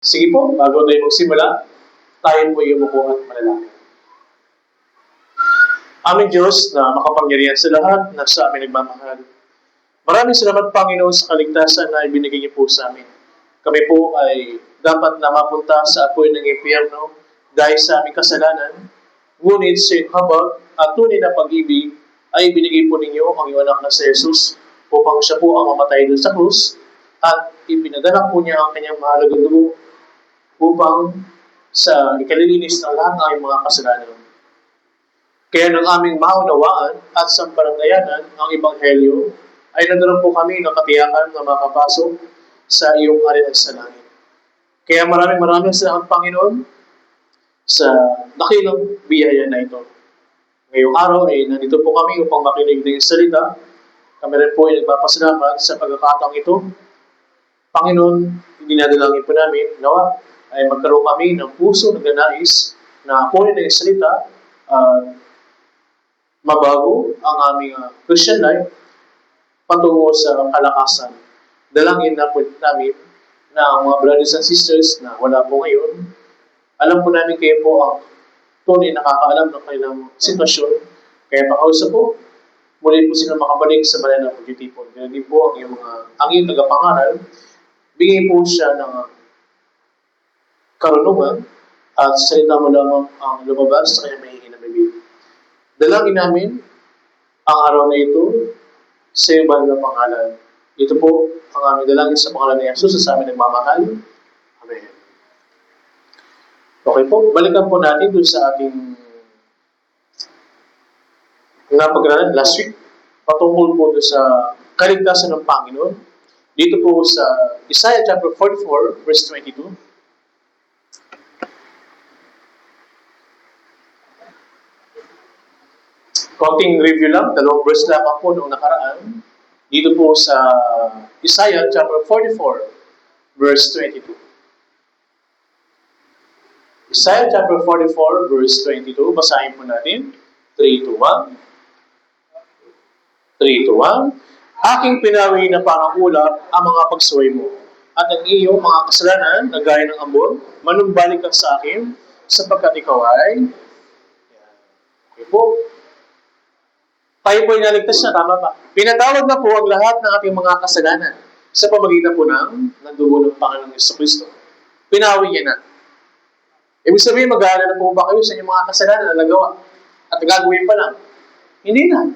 Sige po, bago tayo magsimula, tayo po yung umupo at manalangin. Aming Diyos na makapangyarihan sa lahat na sa amin nagmamahal. Maraming salamat, Panginoon, sa kaligtasan na ibinigay niyo po sa amin. Kami po ay dapat na mapunta sa apoy ng impyerno dahil sa aming kasalanan. Ngunit sa iyong habag at tunay na pag-ibig ay binigay po ninyo ang iyong anak na si Jesus upang siya po ang mamatay doon sa krus at ipinadala po niya ang kanyang mahalagang dugo upang sa ikalilinis ng lahat ng aming mga kasalanan. Kaya ng aming maunawaan at sampalatayanan ang Ebanghelyo, ay nagkaroon po kami ng katiyakan na makapasok sa iyong harian sa langit. Kaya maraming salamat, Panginoon, sa dakilang biyaya na ito. Ngayong araw ay nandito po kami upang makinig ng salita. Kami rin po ay nagpapasalamat sa pagkakataong ito. Panginoon, dinadalangin po namin, nawa ay magkaroon kami ng puso na ganais na kunin ng salita at mabago ang aming Christian life patungo sa kalakasan. Dalangin na po namin na ang mga brothers and sisters na wala po ngayon, alam po namin kayo po ang tunay nakakaalam ng kanilang sitwasyon. Kaya pakausap po, muli po sila makabalik sa banal na pagtitipon. Kaya din po ang iyong tagapangaral, bigay po siya ng karunungan at salita mo lamang ang lumabas sa kanyang mahihing na bibig. Dalangin namin ang araw na ito sa iyong banal na pangalan. Ito po ang aming dalangin sa pangalan ni Jesus sa amin nagmamahal. Amen. Okay po, balikan po natin dun sa ating napag-aralan last week. Patungkol po dun sa kaligtasan ng Panginoon. Dito po sa Isaiah chapter 44, verse 22. Konting review lang, 2 verse lamang po noong nakaraan. Dito po sa Isaiah chapter 44, verse 22. Isaiah chapter 44, verse 22. Basahin po natin. 3 to 1. 3 to 1. Aking pinawi na parang ulap ang mga pagsuway mo, at ang iyong mga kasalanan na gaya ng ambon, manumbalik ka sa akin, sapagkat ikaw ay... Okay po. Tayo po ay naligtas na, tama ba? Pinatawad na po ang lahat ng ating mga kasalanan sa pamagitan po ng dugo ng Panginoong Jesucristo. Pinawi niya na. Ibig sabihin, mag-aalala na po ba kayo sa inyong mga kasalanan na nagawa at gagawin pa lang? Hindi na.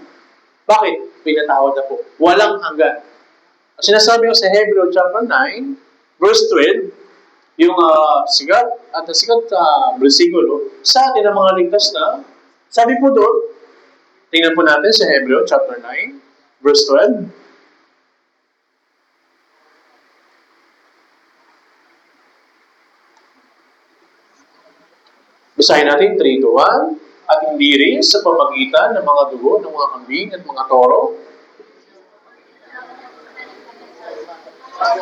Bakit? Pinatawad na po. Walang hanggan. Ang sinasabi ko sa Hebrew chapter 9, verse 12, yung sigat versikulo sa atin ang mga ligtas na, sabi po doon, tingnan po natin sa Hebrew chapter 9, verse 12. Basahin natin 3 to 1. At hindi rin sa pamagitan ng mga dugo ng mga kambing at mga toro.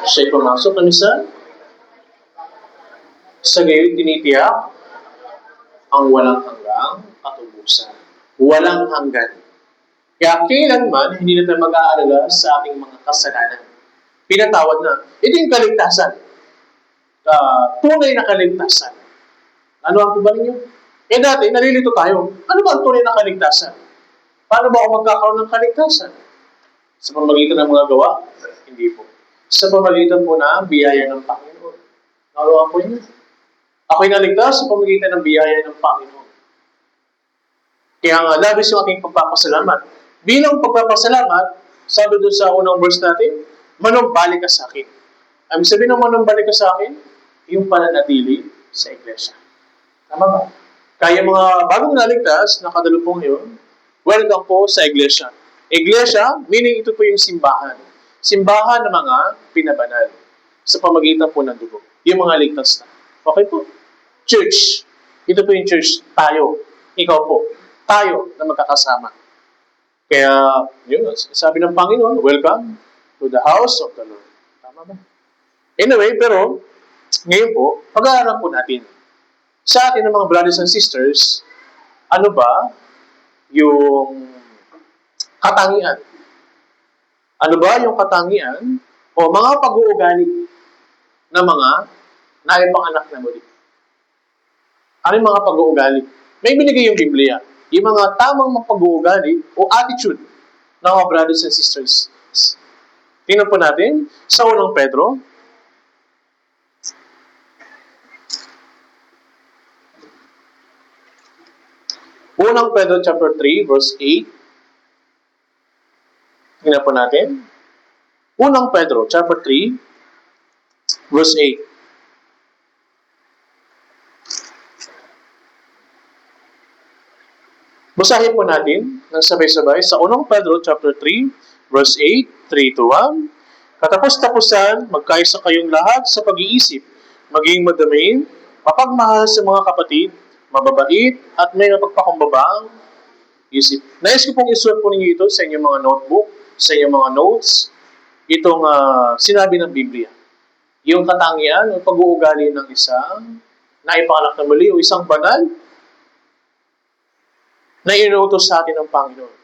Siya'y pumasok ng isa. Sa gayon tinitiyak ang walang hanggang katubusan. Walang hanggan. Kaya kailanman hindi na tayo mag-aalala sa ating mga kasalanan. Pinatawad na. Ito yung kaligtasan. Tunay na kaligtasan. Ano ang ba ninyo? Dati, nalilito tayo. Ano ba ang tunay na kaligtasan? Paano ba ako magkakaroon ng kaligtasan? Sa pamagitan ng mga gawa? Hindi po. Sa pamagitan po ng biyaya ng Panginoon. Naroon po yun. Ako'y naligtas sa pamagitan ng biyaya ng Panginoon. Kaya nga, labis yung ating pagpapasalamat. Bilang pagpapasalamat, sabi doon sa unang verse natin, manumbalik ka sa akin. Ang sabi ng manumbalik ka sa akin, yung pananatili sa iglesia. Tama ba? Kaya mga bagong naligtas, nakadalupong yun, welcome po sa iglesia. Iglesia, meaning ito po yung simbahan. Simbahan ng mga pinabanal. Sa pamagitan po ng dugo. Yung mga ligtas na. Okay po? Church. Ito po yung church. Tayo. Ikaw po. Tayo na magkakasama. Kaya, yun, sabi ng Panginoon, welcome to the house of the Lord. Tama ba? Anyway, pero, ngayon po, pag-aaral po natin. Sa atin ng mga brothers and sisters, ano ba yung katangian? Ano ba yung katangian o mga pag-uugali ng mga na ipanganak na muli. Ano yung mga pag-uugali? May binigay yung Biblia. Yung mga tamang pag-uugali o attitude ng mga brothers and sisters. Tingnan po natin sa unang Pedro. Unang Pedro chapter 3, verse 8. Tingnan po natin. Unang Pedro chapter 3, verse 8. Basahin po natin ng sabay-sabay sa unang Pedro chapter 3, verse 8, 3 to 1. Katapos-tapusan, magkaisa kayong lahat sa pag-iisip, maging madamain, mapagmahal sa mga kapatid, mababait, at may mapagpakumbabang isip. Nais ko pong isulat po ninyo ito sa inyong mga notebook, sa inyong mga notes, itong sinabi ng Biblia. Yung katangian o pag-uugali ng isang naipanganak na muli o isang banal na inuutos sa atin ng Panginoon.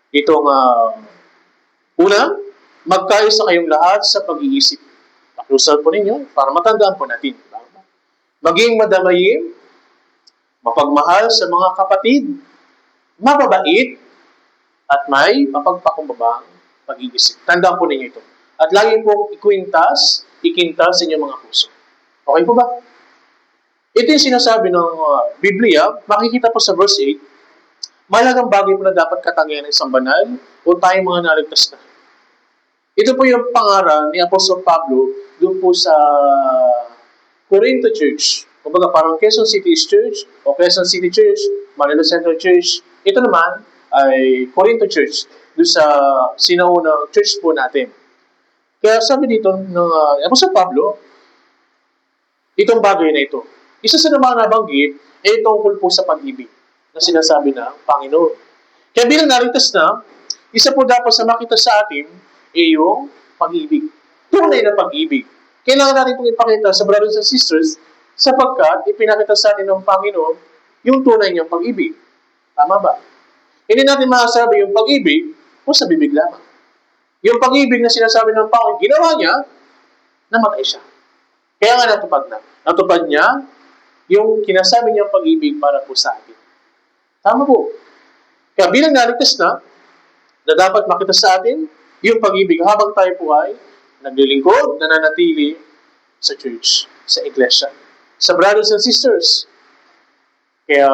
Itong una, magkaisa kayong lahat sa pag-iisip. Pakiusap po ninyo para matandaan po natin. Maging madamayin, mapagmahal sa mga kapatid, mababait, at may mapagpakumbabang pag-iisip. Tandaan po ninyo ito. At lagi pong ikintas sa inyong mga puso. Okay po ba? Ito yung sinasabi ng Biblia, makikita po sa verse 8, malagang bagay po na dapat katangian ng isang banal o tayong mga naligtas na. Ito po yung pangaral ni Apostol Pablo doon po sa Corinto Church. Kumbaga parang Quezon City Church o Quezon City Church, Manila Central Church. Ito naman ay Corinto Church doon sa sinaunang church po natin. Kaya sabi dito ng Apostol Pablo, itong bagay na ito. Isa sa mga nabanggit ay tungkol po sa pag-ibig na sinasabi ng Panginoon. Kaya bilang naligtas na, isa po dapat sa makita sa atin ay yung pag-ibig. Tunay na pag-ibig. Kailangan natin itong ipakita sa brothers and sisters sapagkat ipinakita sa atin ng Panginoon yung tunay niyang pag-ibig. Tama ba? Hindi natin masasabi yung pag-ibig o sa bibig lamang. Yung pag-ibig na sinasabi ng Panginoon, ginawa niya, namatay siya. Kaya nga natupad na. Natupad niya yung kinasabi niyang pag-ibig para po sa atin. Tama po. Kaya bilang naligtas na dapat makita sa atin yung pag-ibig habang tayo po ay naglilingkod, nananatili sa church, sa iglesia, sa brothers and sisters. Kaya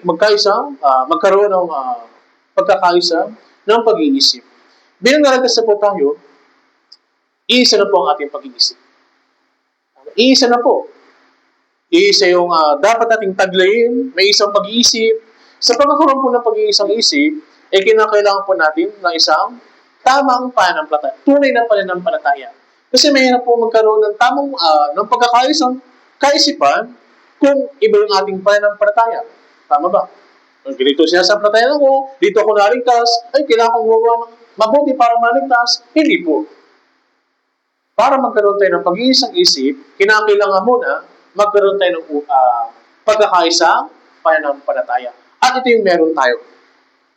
magkaroon ng pagkakaisa ng pag-iisip. Bilang naligtas na po tayo, iisa na po ang ating pag-iisip. Iisa na po. Iisa yung dapat nating taglayin, may isang pag-iisip. Sa pagkakaroon po ng pag-iisang isip, kinakailangan po natin ng isang tamang pananampalataya. Tunay na pananampalataya. Kasi mahirap po magkaroon ng tamang ng pagkakaisang kaisipan kung iba yung ating pananampalataya. Tama ba? Ganito sinasampalatayan ako, dito ako naligtas, kailangan kong gawa ng mabuti para maligtas. Hindi po. Para magkaroon tayo ng pag-iisang isip, kinakailangan muna magkaroon tayo ng pagkakaisang pananampalataya. At ito yung meron tayo.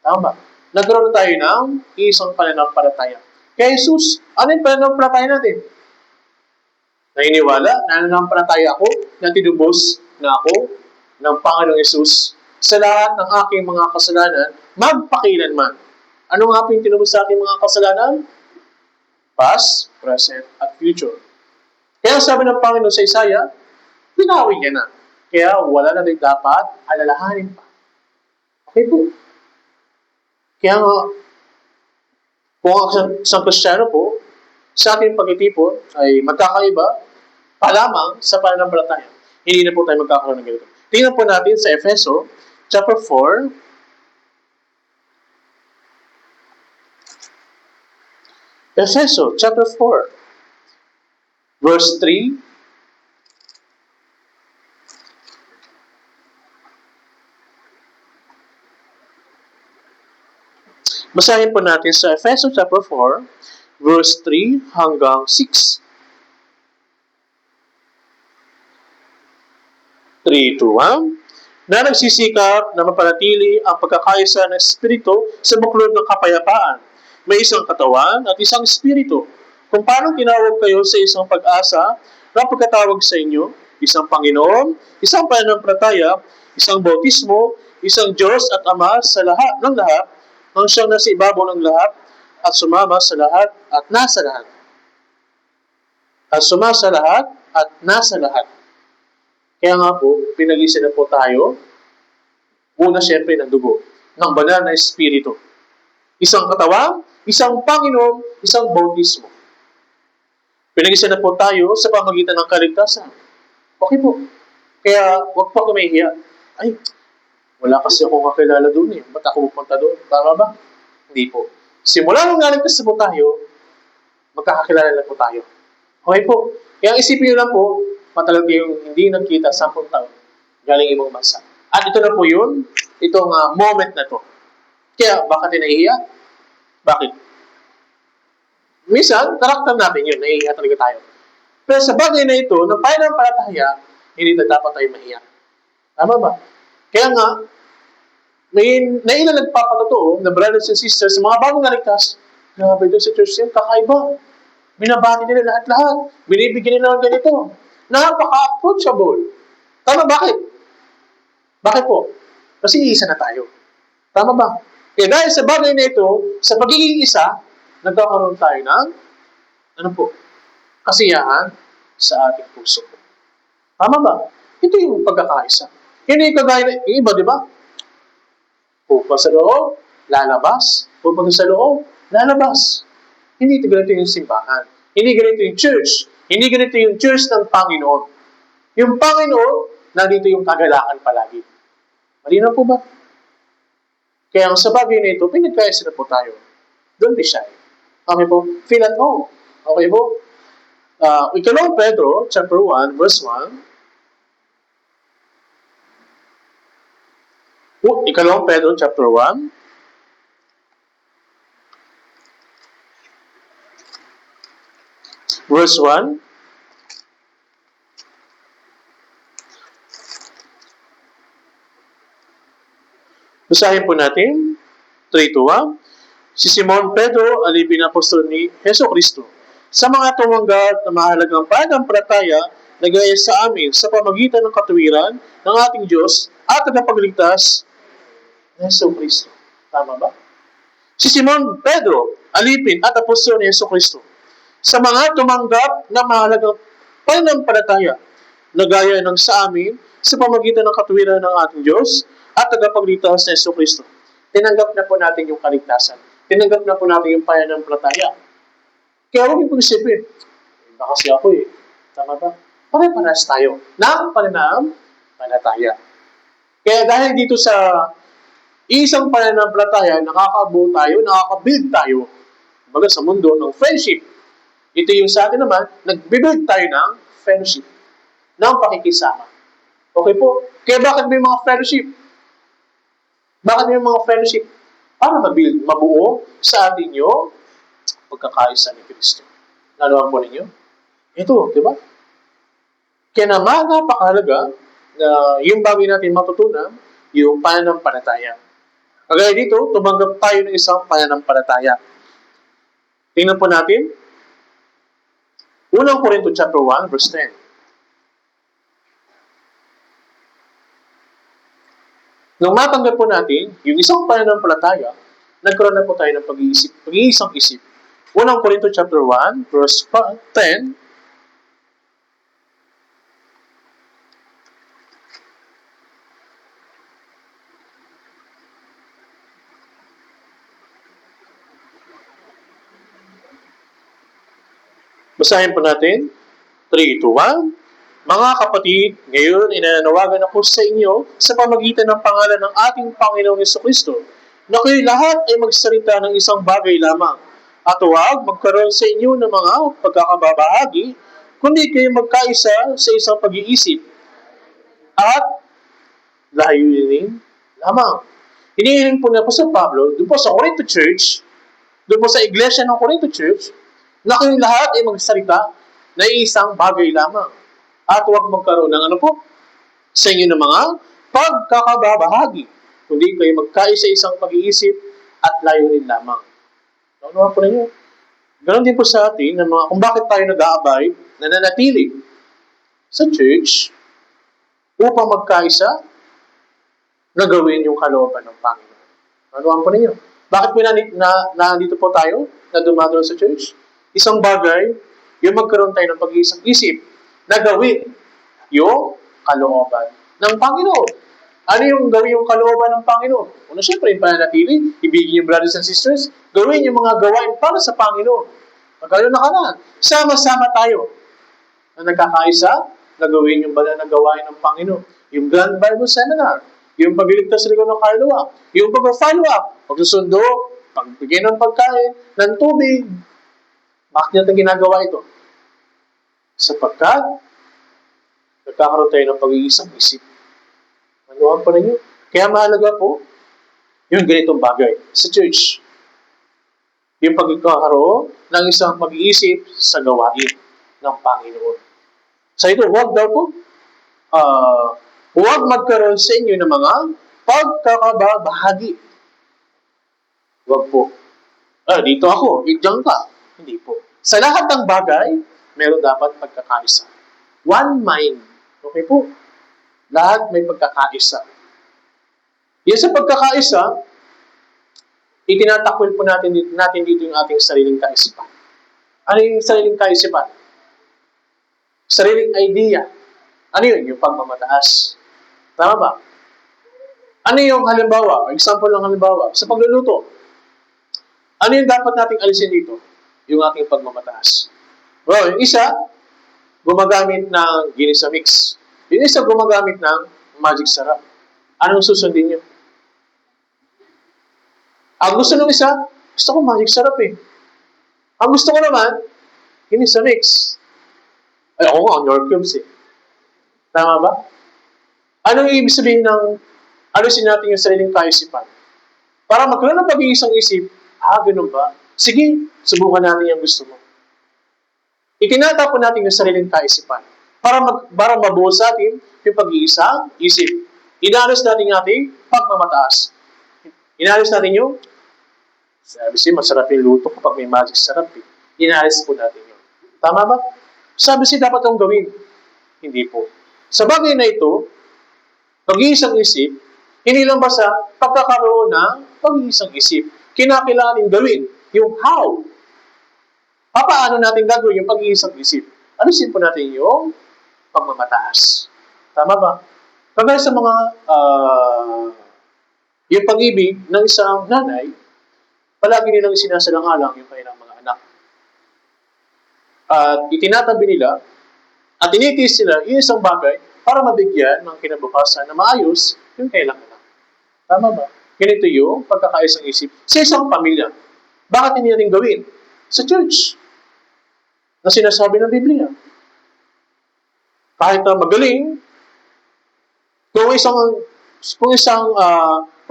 Tama. Nagkaroon tayo ng isang pananampalataya. Kaya Jesus, ano yung pananampalataya natin? Naniniwala, nananampalataya ako, na tinubos na ako ng Panginoong Jesus sa lahat ng aking mga kasalanan, magpakilanman. Ano nga po yung tinubos sa aking mga kasalanan? Past, present, at future. Kaya sabi ng Panginoon sa Isaiah, pinawin niya na. Kaya wala na rin dapat alalahanin pa. Okay po. Kaya nga, kung ang isang Kristiyano po, sa ating pag-itipon ay magkakaiba pa lamang sa pananampalataya. Hindi na po tayo magkakaroon ng ganito. Tingnan po natin sa Efeso, chapter 4, Efeso, chapter 4, verse 3, basahin po natin sa Efeso chapter 4, verse 3 hanggang 6. 3 to 1. Na nagsisikap na mapanatili ang pagkakaisa ng Espiritu sa buklod ng kapayapaan. May isang katawan at isang Espiritu. Kung paano tinawag kayo sa isang pag-asa na pagkatawag sa inyo, isang Panginoon, isang pananampalataya, isang bautismo, isang Diyos at Ama sa lahat ng lahat, ang siyang nasa ibabaw ng lahat, at sumama sa lahat at nasa lahat. At sumasa lahat at nasa lahat. Kaya nga po, pinag-isa na po tayo, una siyempre ng dugo, ng banal na Espiritu. Isang katawan, isang Panginoon, isang bautismo. Pinag-isa na po tayo sa pamagitan ng kaligtasan. Okay po. Kaya huwag pa kumahiya. Ay, wala kasi akong kakilala doon eh. Ba't ako pupunta doon? Tama ba? Hindi po. Simula nung naligtas na po tayo, magkakakilala na po tayo. Okay po. Kaya isipin nyo lang po, matagal kayong hindi nagkita 10 taon galing ibang bansa. At ito na po yun, itong moment na to. Kaya, bakit nahihiya? Bakit? Minsan, karakter natin yun, nahihiya talaga tayo. Pero sa bagay na ito, ng pananampalataya, hindi na dapat tayo mahiya. Tama ba? Kaya nga, may nailan nagpapatotoo na brothers and sisters, mga bagong naligtas, grabe doon sa church yun, kakaiba. Binabati nila lahat-lahat. Binibigyan nila ng ganito. Napaka-approachable. Tama, bakit? Bakit po? Kasi isa na tayo. Tama ba? Kaya dahil sa bagay na ito, sa pagiging isa, nagkakaroon tayo ng, kasiyahan sa ating puso. Tama ba? Ito yung pagkakaisa. Hindi kagaya ng iba, di ba? Pupunta sa loob, lalabas. Pupunta sa loob, lalabas. Hindi ito ganito yung simbahan. Hindi ganito yung church. Hindi ganito yung church ng Panginoon. Yung Panginoon, nandito yung kagalakan palagi. Malinaw po ba? Kaya sa bagay na ito, pinagkaisa na po tayo. Don't be shy. Okay po? Feel at home. Okay po? Ikalawang Pedro, chapter 1, verse 1. Ikalawang Pedro, chapter 1. Verse 1. Basahin po natin. 3-1. Si Simon Pedro, alipin na apostol ni Heso Kristo, sa mga tumanggap na mahalagang pananampalataya na gaya sa amin sa pamagitan ng katuwiran ng ating Diyos at tagapagligtas ni Heso Kristo. Tama ba? Si Simon Pedro, alipin at apostol ni Heso Kristo, sa mga tumanggap na mahalagang pananampalataya na gaya ng sa amin sa pamagitan ng katuwiran ng ating Diyos at tagapagligtas ni Heso Kristo. Tinanggap na po natin yung kaligtasan. Tinanggap na po natin yung pananampalataya. Kaya huwag yung pag-isipin, baka kasi ako eh. Tama ba? Pare-paras tayo ng pananampalataya. Kaya dahil dito sa isang pananampalataya, nakakabuo tayo, nakakabuild tayo. Baga sa mundo ng friendship. Ito yung sa atin naman, nagbibuild tayo ng friendship. Ng pakikisama. Okay po? Kaya bakit may mga friendship? Bakit may mga friendship? Para mabuo sa atin yung pagkakaisa ni Kristo. Nalaman po ninyo? Ito, di ba? Kaya naman, napakahalaga na yung bagay natin matutunan, yung pananampalataya. Kagaya dito, tumanggap tayo ng isang pananampalataya. Tingnan po natin. Unang Corinto chapter 1, verse 10. Nung matanggap po natin yung isang pananampalataya, nagkaroon na po tayo ng pag-iisang isip. Unang Corinto chapter 1, verse 10. Basahin po natin. 3-1. Mga kapatid, ngayon inanawagan ako sa inyo sa pamagitan ng pangalan ng ating Panginoong Jesucristo na kayo lahat ay magsalita ng isang bagay lamang at huwag magkaroon sa inyo ng mga pagkakababahagi kundi kayo magkaisa sa isang pag-iisip at layunin lamang. Hinihiling po na po sa Pablo, doon po sa Corinto Church, doon po sa iglesia ng Corinto Church, na kayong lahat ay magsalita na isang bagay lamang. At huwag magkaroon ng sa inyo ng mga pagkakababahagi. Kundi kayo magkaisa isang pag-iisip at layunin lamang. Nakuha po ninyo. Ganon din po sa atin na kung bakit tayo nag-aabay, nananatili sa church upang magkaisa na gawin yung kalooban ng Panginoon. Ano po ninyo? Bakit po nandito po tayo na dumadalo sa church? Isang bagay, yung magkaroon tayo ng pag-iisang isip na gawin yung kalooban ng Panginoon. Ano yung gawin yung kalooban ng Panginoon? Una, syempre, yung pananatili, ibigin yung brothers and sisters, gawin yung mga gawain para sa Panginoon. Magkaroon na kanan. Sama-sama tayo na nagkakaisa, na gawin yung banal na gawain ng Panginoon. Yung Grand Bible Seminar, yung pagliligtas sa likod ng kaluluwa, yung pag-follow up, pagsusundo, pagbigay ng pagkain, ng tubig. Bakit natin ginagawa ito? Sapagkat, nagkakaroon tayo ng pag-iisang isip. Ano pa ninyo? Kaya mahalaga po, yung ganitong bagay sa church. Yung pagkakaroon ng isang pag-iisip sa gawain ng Panginoon. Sa ito, huwag daw po, huwag magkaroon sa inyo ng mga pagkakabahagi. Huwag po. Dito ako, diyan ka. Hindi po. Sa lahat ng bagay, meron dapat pagkakaisa. One mind. Okay po? Lahat may pagkakaisa. Yan sa pagkakaisa, itinatakwil po natin dito yung ating sariling kaisipan. Ano yung sariling kaisipan? Sariling idea. Ano yun? Yung pagmamataas. Tama ba? Ano yung halimbawa? Example ng halimbawa. Sa pagluluto. Ano yung dapat nating alisin dito? Yung ating pagmamataas. Well, yung isa, gumagamit ng ginisa mix. Yung isa, gumagamit ng magic sarap. Anong susundin nyo? Ang gusto ng isa, gusto ko magic sarap eh. Ang gusto ko naman, ginisa mix. Ay, ako nga, York cubes eh. Tama ba? Anong ibig sabihin ng alisin natin yung sariling kaisipan? Para magkaroon ng pag-iisang isip, ganun ba? Sige, subukan natin yung gusto mo. Itinatapon natin yung sariling kaisipan para mabuo sa atin yung pag-iisang isip. Inalis natin yung ating pagmamataas. Inalis natin yung, sabi siya, masarap yung luto kapag may magic sarap eh. Inalis po natin yun. Tama ba? Sabi siya, dapat itong gawin. Hindi po. Sa bagay na ito, pag-iisang isip, hindi lang basta pagkakaroon ng pag-iisang isip. Kinakailangan gawin yung how. Paano natin gagawin yung pag-iisang isip? Alisin po natin yung pagmamataas. Tama ba? Kagaya sa mga yung pag-ibig ng isang nanay, palagi nilang sinasalang-alang yung kanilang mga anak. At itinatabi nila at tinitiis sila yung isang bagay para mabigyan ng kinabukasan na maayos yung kailang anak. Tama ba? Ganito yung pagkakaisang isip sa isang pamilya. Bakit hindi natin gawin? Sa church. Na sinasabi ng Biblia. Kahit na magaling, kung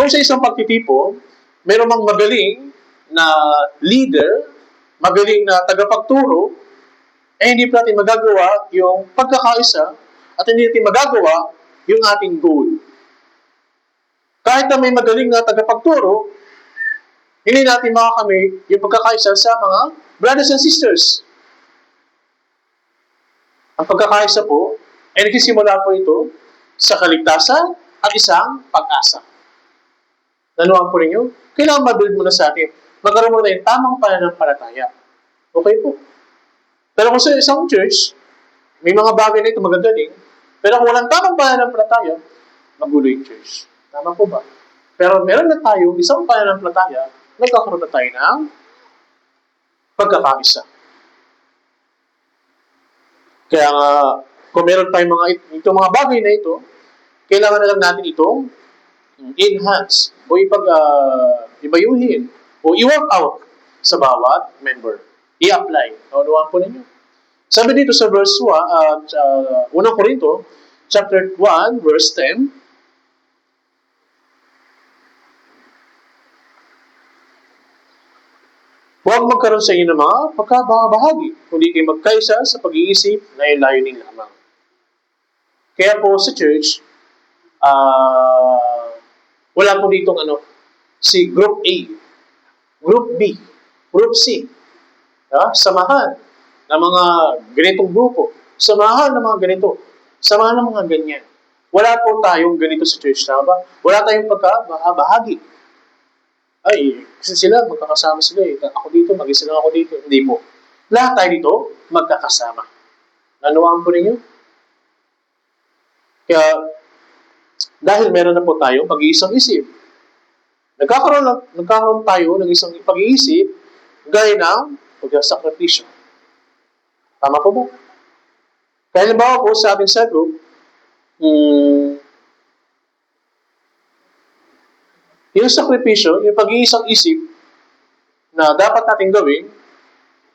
sa isang pagtitipon, meron mang magaling na leader, magaling na tagapagturo, hindi pa natin magagawa yung pagkakaisa at hindi natin magagawa yung ating goal. Kahit na may magaling na tagapagturo, hindi natin makakamit yung pagkakaisa sa mga brothers and sisters. Ang pagkakaisa po, ay nagsisimula po ito sa kaligtasan at isang pag-asa. Nanuhan po ninyo? Kailangan mabuild muna sa atin. Magkaroon muna tayong tamang pananampalataya. Okay po. Pero kung sa isang church, may mga bagay na ito magagaling, pero kung walang tamang pananampalataya, magulo yung church. Tama po ba? Pero meron na tayo isang pananampalataya, nagkakaroon na tayo ng pagkakaisa. Kaya nga, kung meron tayong itong mga bagay na ito, kailangan na lang natin itong enhance o ibayuhin o i-work out sa bawat member. I-apply. Naunawaan po ninyo. Sabi dito sa verse 1, unang Korinto, chapter 1, verse 10, huwag magkaroon sa inyo ng mga pagkabahagi, kundi kayo magkaisa sa pag-iisip na layunin lamang. Kaya po sa church, wala po ditong si Group A, Group B, Group C. Samahan ng mga ganitong grupo. Samahan ng mga ganito. Sa mga ganyan. Wala po tayong ganito sa church, tama ba? Wala tayong pagkabahagi. Ay, kasi sila, magkakasama sila eh. Ako dito, mag-isa lang ako dito. Hindi po. Lahat tayo dito, magkakasama. Nanuwaan po ninyo? Kaya, dahil meron na po tayo, pag-iisang isip. Nagkakaroon tayo ng isang pag-iisip gaya ng pag-sakripisyo. Tama po ba? Kaya halimbawa po sa ating cell group, yung sakripisyo, yung pag-iisang isip na dapat natin gawin,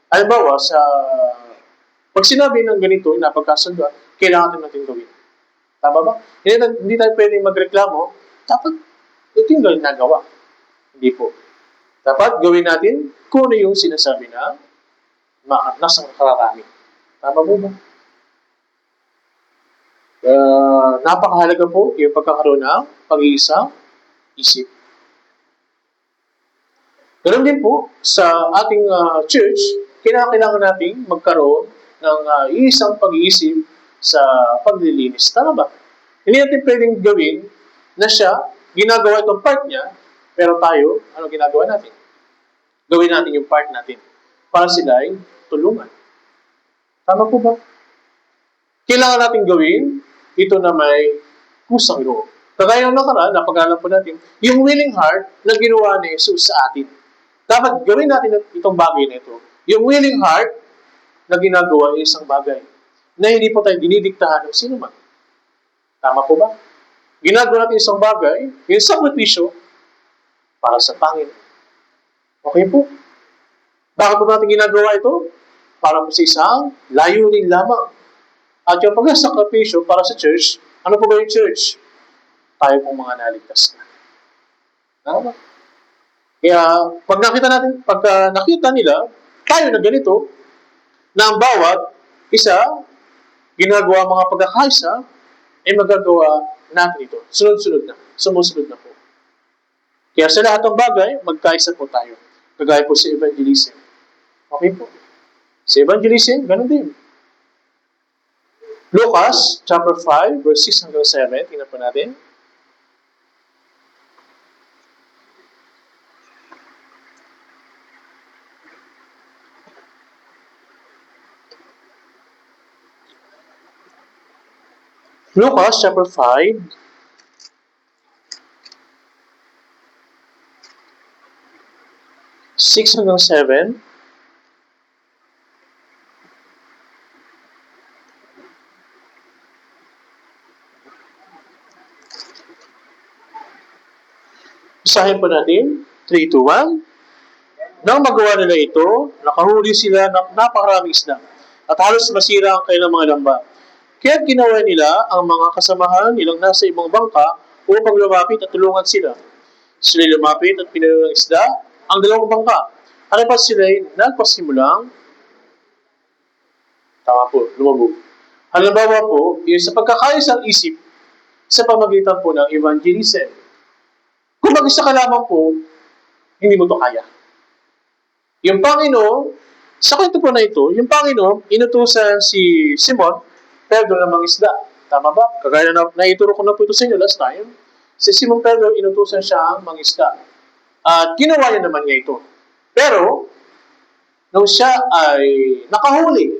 halimbawa pag sinabi ng ganito, napagkasunduan, kailangan natin gawin. Tama ba? Hindi tayo pwedeng magreklamo, dapat ito yung ginagawa. Hindi po. Dapat gawin natin kung ano yung sinasabi na nasa nakararami. Tama po ba? Napakahalaga po yung pagkakaroon ng pag-iisang isip. Ganun din po, sa ating church, kailangan natin magkaroon ng isang pag-iisip sa paglilinis. Tama ba? Hindi natin pwedeng gawin na siya, ginagawa itong part niya, pero tayo, ano ginagawa natin? Gawin natin yung part natin para sila ay tulungan. Tama po ba? Kailangan natin gawin ito na may kusang loob. Kagaya ng nakaraan, napag-alam po natin, yung willing heart na ginawa ni Jesus sa atin. Dapat gawin natin itong bagay na ito. Yung willing heart na ginagawa ay isang bagay na hindi po tayo dinidiktahan ng sino man. Tama po ba? Ginagawa natin isang bagay, yung sakripisyo, para sa Panginoon. Okay po? Bakit po natin ginagawa ito? Para po sa isang layunin lamang. At yung pag-sakripisyo para sa church, ano po ba yung church? Tayo pong mga naligtas na. Tama ba? Kaya, pag nakita nila, tayo na ganito, na ang bawat isa, ginagawa mga pagkakaisa, ay magagawa natin ito. Sunod-sunod na. Sumusunod na po. Kaya sa lahat ng bagay, magkaisa po tayo. Kagaya po sa evangelism. Okay po. Sa evangelism, ganun din. Lucas, chapter 5, verse 6 hanggang 7. Tingnan po natin. Lucas, chapter 5, 6 hanggang 7. Basahin po natin. 3, 2, 1. Nang magawa nila ito, nakahuli sila ng napakaraming isda at halos masira ang kanilang mga lamba. Kaya ginawa nila ang mga kasamahan nilang nasa ibang bangka upang lumapit at tulungan sila. Sila lumapit at pinalo ng isda ang dalawang bangka. Ano pa sila'y nagpasimulang tama po, lumabog. Halimbawa po, yung sa pagkakaisang isip sa pamagitan po ng evangelism. Kung mag-isa ka lamang po, hindi mo to kaya. Yung Panginoon, sa kwento po na ito, yung Panginoon, inutusan si Simon, Pedro na mangisda. Tama ba? Kagaya na naituro ko na po ito sa inyo last time. Si Simon Pedro, inutusan siya ang mangisda. At ginawa niya naman niya ito. Pero, nung siya ay nakahuli,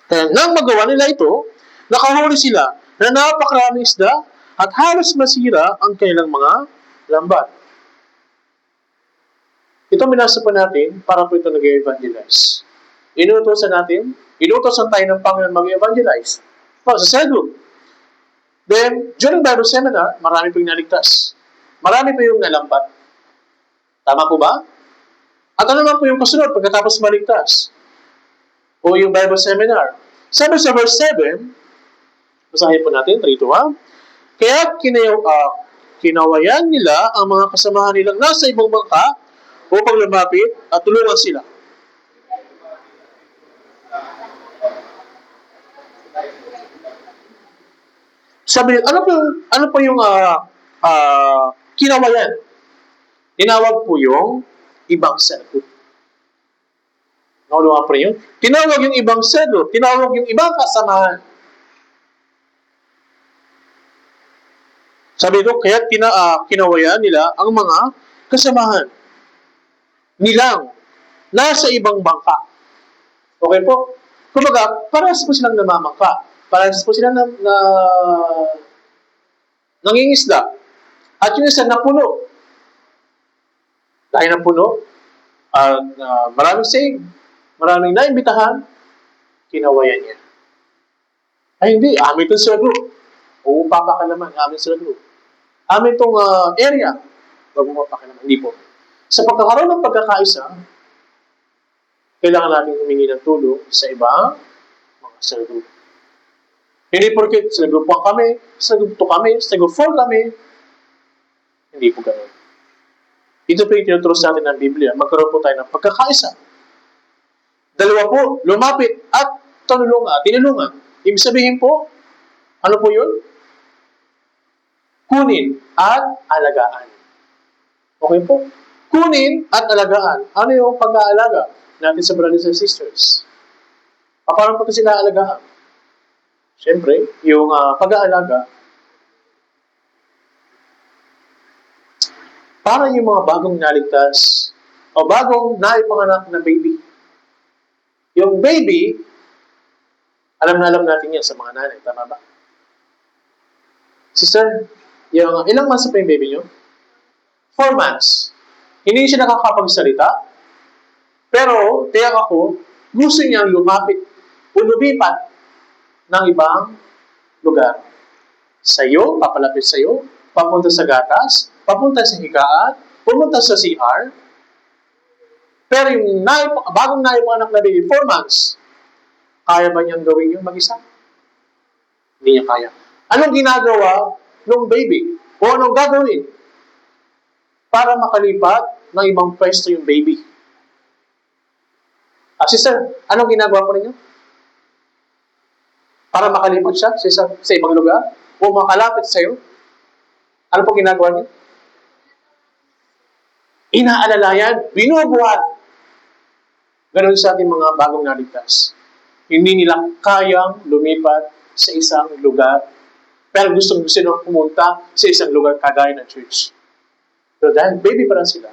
kaya nang magawa nila ito, nakahuli sila na napakaraming isda at halos masira ang kanilang mga lambat. Ito minasa po natin para po ito nag-evangelize. Inutosan tayo ng Panginoon mag-evangelize. Sa cell group. Then, during Bible seminar, marami po yung naligtas. Marami po yung nalambat. Tama po ba? At ano naman po yung kasunod pagkatapos maligtas? O yung Bible seminar. Sabi sa verse 7, basahin po natin, 3 to 1. Kaya kinawayan nila ang mga kasamahan nilang nasa ibang bangka upang lumapit at tulungan sila. Sabi, ano po yung kinawayan? Tinawag po yung ibang cell group. Nakuha pa rin yun. Tinawag yung ibang cell group, tinawag yung ibang kasamahan. Sabi ko, kaya kinawayan nila ang mga kasamahan nilang nasa ibang bangka. Okay po? Kumbaga, parehas po silang namamangka. Parehas po silang nangingisda. At yung isa napuno. Dahil napuno, maraming save, maraming naimbitahan, kinawayan niya. Ay hindi, amin itong sila group. Uupapa ka naman, amin sila group. Amin itong area, magpupapa ka naman. Hindi po. Sa pagkakaroon ng pagkakaisa, kailangan natin humingi ng tulong sa ibang mga cell group. Hindi porket sa group 1 kami, sa group 2 kami, sa group 4 kami. Hindi po ganun. Ito po yung tinuturo sa atin ng Biblia. Magkaroon po tayo ng pagkakaisa. Dalawa po, lumapit at tinulungan. Ibig sabihin po, ano po yun? Kunin at alagaan. Okay po? Kunin at alagaan. Ano yung pag-aalaga natin sa brothers and sisters? Paano po ito sila alagaan? Siyempre, yung pag-aalaga, para yung mga bagong naligtas o bagong naipanganak na baby. Yung baby, alam natin yan sa mga nanay. Tama ba? Sister, yung ilang months pa yung baby nyo? 4 months. Hindi siya nakakapagsalita. Pero, tiyak ako, gusto niyang lumapit o lumipat ng ibang lugar. Sa'yo, papalapit sa'yo, papunta sa gatas, papunta sa higaan, pumunta sa CR. Pero yung bagong naipanganak na baby, 4 months, kaya ba niyang gawin yung mag-isa? Hindi niya kaya. Anong ginagawa ng baby? O anong gagawin para makalipat ng ibang pwesto yung baby? Sister, anong ginagawa po ninyo? Para makalipat siya sa ibang lugar? O makalapit sa'yo? Ano po ginagawa niyo? Inaalalayan, binubuhat. Ganon sa ating mga bagong naligtas. Hindi nila kayang lumipat sa isang lugar, pero gusto nilang pumunta sa isang lugar kagaya ng church. Pero dahil baby pa lang sila,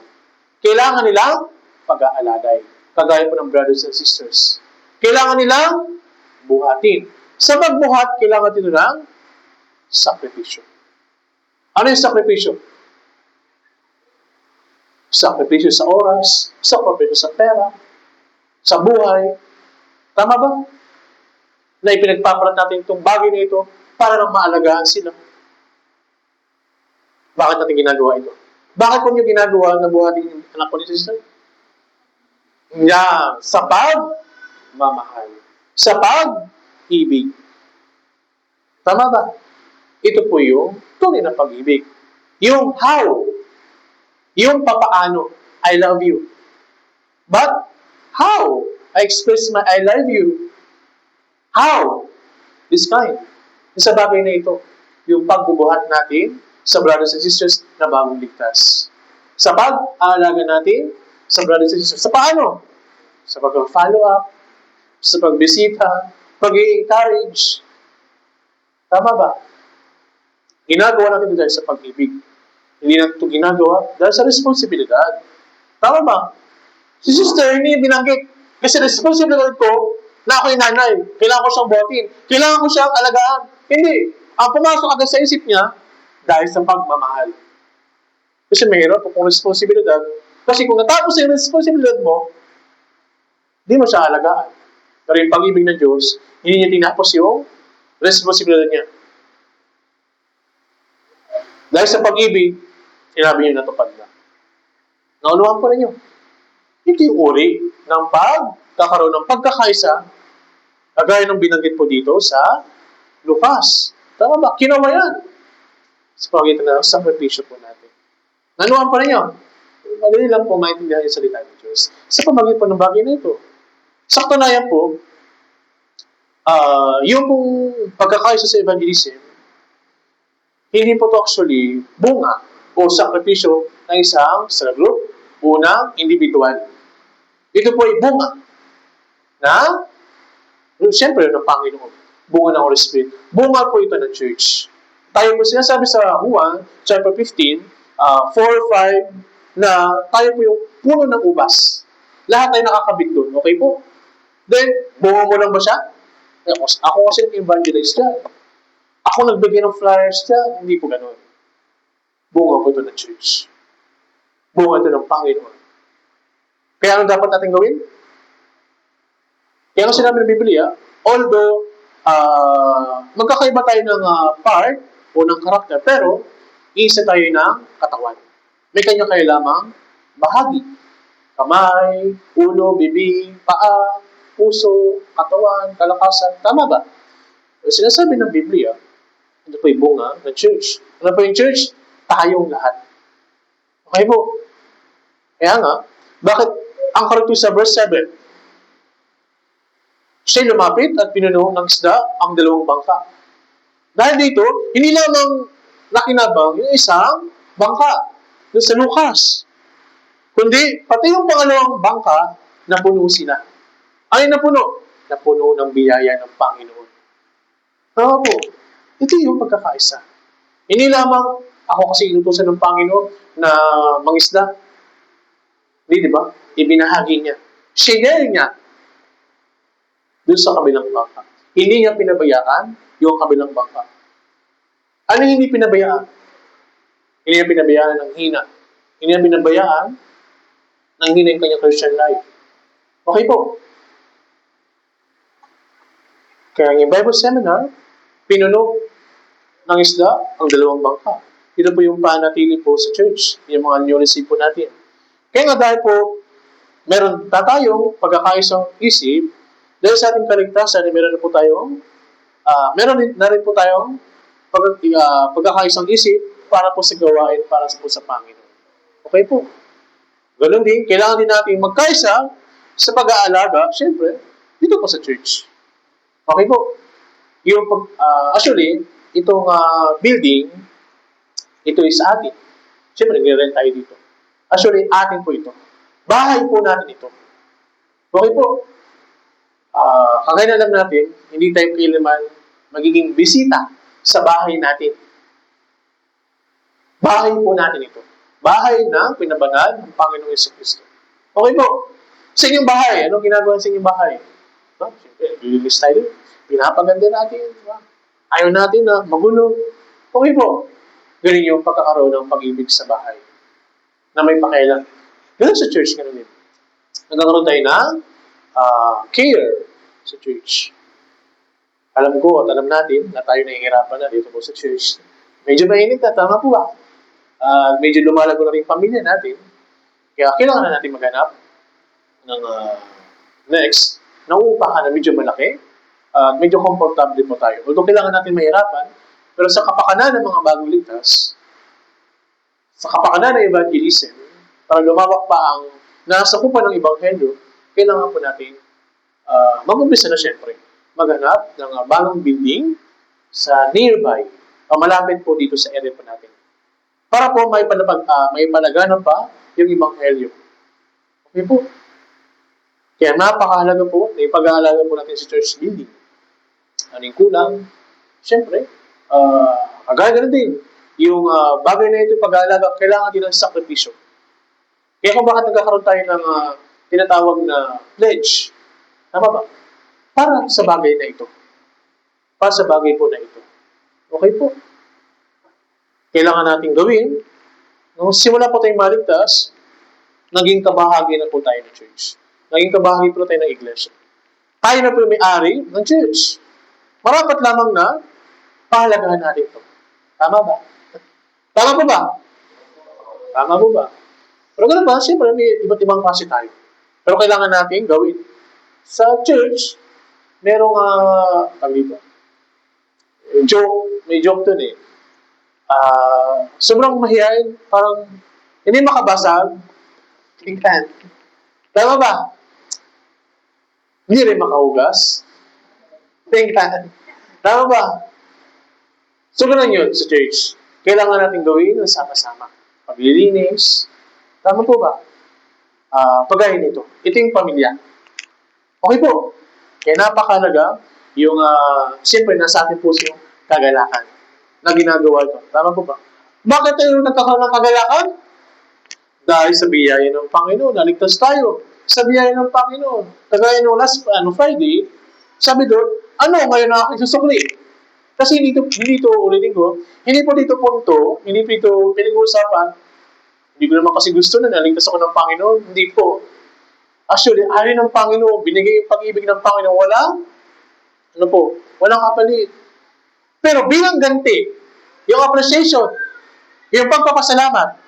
kailangan nilang pag-aalalay. Kagaya po ng brothers and sisters. Kailangan nilang buhatin. Sa pagbuhat, kailangan din ng sakripisyo. Ano yung sakripisyo? Sakripisyo sa oras, sakripisyo sa pera, sa buhay. Tama ba? Na ipinagpapalat natin itong bagay na ito para lang maalagaan sila. Bakit natin ginagawa ito? Bakit po niyo ginagawa na buhatin yung anak ko ni sister? Sa pagmamahal. Sa pag-ibig. Tama ba? Ito po yung tunay na pag-ibig. Yung how. Yung papaano. I love you. But, how? I express my I love you. How? This kind. Sa bagay na ito. Yung pagbubuhat natin sa brothers and sisters na bagong ligtas. Sa pag-aalaga natin sa brothers and sisters. Sa paano? Sa pag-follow up, sa pagbisita, pag-i-encourage. Tama ba? Ginagawa natin dahil sa pag-ibig. Hindi natin ito ginagawa dahil sa responsibilidad. Tama ba? Si sister, hindi binanggit. Kasi responsibilidad ko na ako'y nanay. Kailangan ko siyang buhatin. Kailangan ko siyang alagaan. Hindi. Ang pumasok agad sa isip niya dahil sa pagmamahal. Kasi mahirap kung responsibilidad. Kasi kung natapos yung responsibilidad mo, hindi mo siya alagaan. Pero yung pag-ibig ng Diyos, hindi niya tinapos yung responsibilidad niya. Dahil sa pag-ibig, sinabi niya natupad na. Naunawaan po ninyo. Ito yung uri ng pagkakaroon ng pagkakaisa, kagaya ng binanggit po dito sa Lucas. Tama ba? Kinawayan. Sa pagitan ng sakripisyo po natin. Naunawaan po ninyo. Madali lang po maintindihan yung salita ng Diyos. Sa pamagitan po ng bagay na ito. Sa katunayan po, yung pagkakaisa sa evangelism, hindi po ito actually bunga o sakripisyo ng isang cell group, unang individual. Ito po ay bunga na, siyempre, ng Panginoon. Bunga ng Holy Spirit. Bunga po ito ng church. Tayo po sinasabi sa Juan, chapter 15, 4-5, na tayo po yung puno ng ubas. Lahat tayo nakakabit doon. Okay po? Then, bunga mo lang ba siya? Ako kasi nag-evangelize dyan. Ako nagbigay ng flyers dyan. Hindi po ganun. Bunga po ito ng church. Bunga ito ng Panginoon. Kaya ano dapat natin gawin? Kaya kasi sinabi ng Biblia, although magkakaiba tayo ng part o ng karakter, pero isa tayo ng katawan. May kanya-kanya lamang bahagi. Kamay, ulo, bibig, paa, puso, katawan, kalakasan. Tama ba? Sinasabi ng Biblia, ito po yung bunga ng church. Ano po yung church? Tayong lahat. Okay po? Kaya nga, bakit ang karakter sa verse 7? Siya lumapit at pinuno ng isda ang dalawang bangka. Dahil dito, hindi lamang nakinabang yung isang bangka doon sa Lucas. Kundi, pati yung pangalawang bangka, napuno sila. Ay napuno? Napuno ng biyaya ng Panginoon. Tama po. Ito yung pagkakaisa. Hindi lamang ako kasi inutusan ng Panginoon na mangisda. Hindi, di ba? Ibinahagi niya. Share niya doon sa kabilang bangka. Hindi niya pinabayaan yung kabilang bangka. Ano hindi pinabayaan? Hindi niya pinabayaan ng hina. Hindi niya pinabayaan ng hina yung kanyang Christian life. Okay po. Kaya yung Bible seminar, pinuno ng isda ang dalawang bangka. Ito po yung panatili po sa church, yung mga new receive po natin. Kaya nga dahil po, meron tayong pagkakaisang isip, dahil sa ating kaligtasan, meron na po tayong, meron na rin po tayong pagkakaisang isip para po sa gawain, para po sa Panginoon. Okay po. Ganun din, kailangan din natin magkaisa sa pag-aalaga, syempre, dito po sa church. Okay po. Yung actually, itong building, ito is atin. Siyempre, nagre-rent tayo dito. Actually, atin po ito. Bahay po natin ito. Okay po. Kagaya na lang natin, hindi tayo kailanman magiging bisita sa bahay natin. Bahay po natin ito. Bahay na pinabanal ng Panginoong Jesucristo. Okay po. Sa inyong bahay, anong ginagawa sa inyong bahay? Siyempre, lililis tayo. Pinapaganda natin. Ayaw natin na magulo. Okay po. Ganun yung pagkakaroon ng pag-ibig sa bahay. Na may pakailan. Ganun sa church, ganun din. Nagkakaroon tayo ng care sa church. Alam ko at alam natin na tayo nahihirapan na dito po sa church. Medyo mainit na, tama po ba? Medyo lumalago na rin pamilya natin. Kaya kailangan na natin maghanap ng next na uupahan na medyo malaki at medyo komportable po tayo. Although kailangan natin mahirapan, pero sa kapakanan ng mga bagong ligtas, sa kapakanan ng evangelism, para lumawak pa ang nasakupan ng Ebanghelyo, kailangan po natin mag-umpisa na siyempre maghanap ng bagong building sa nearby, malapit po dito sa area po natin. Para po may palaganan pa yung Ebanghelyo. Okay po. Kaya napakahalaga po na ipag-aalaga po natin sa church building. Anong kulang? Siyempre, kagaya na din. Yung bagay na ito pag-aalaga, kailangan din ng sakripisyo. Kaya kung bakit nagkakaroon tayo ng tinatawag na pledge, tama ba? Para sa bagay na ito. Para sa bagay po na ito. Okay po. Kailangan natin gawin, nung simula po tayong maligtas, naging kabahagi na po tayo ng church. Naging kabahagi po tayo ng iglesia. Tayo na po yung may-ari ng church. Marapat lamang na pahalagahan natin ito. Tama ba? Tama po ba? Tama po ba? Pero ganun ba? Siyempre, may iba't ibang klase tayo. Pero kailangan natin gawin. Sa church, merong, may joke dun eh. Sobrang mahihain, parang hindi makabasag, tingkan. Tama ba? Hindi rin makahugas, tingkan. Tama ba? So, ganun yun sa church. Kailangan natin gawin ng sama-sama. Paglilinis. Tama po ba? Pagaya nito. Ito yung pamilya. Okay po. Kaya napakalaga yung, siyempre, nasa ating puso yung kagalakan na ginagawa ito. Tama po ba? Bakit tayo nagkakaroon ng kagalakan? Dahil sa biyaya ng Panginoon, naligtas tayo. Sa biyaya ng Panginoon. Kagaya nung last Friday, sabi doon, ngayon na ako isusukli. Kasi hindi ito, ulitin ko, hindi po dito punto, hindi po dito pinag-uusapan, hindi ko naman kasi gusto na naligtas ako ng Panginoon, hindi po. Actually, ari ng Panginoon, binigay yung pag-ibig ng Panginoon, walang kapalit. Pero bilang ganti, yung appreciation, yung pagpapasalamat,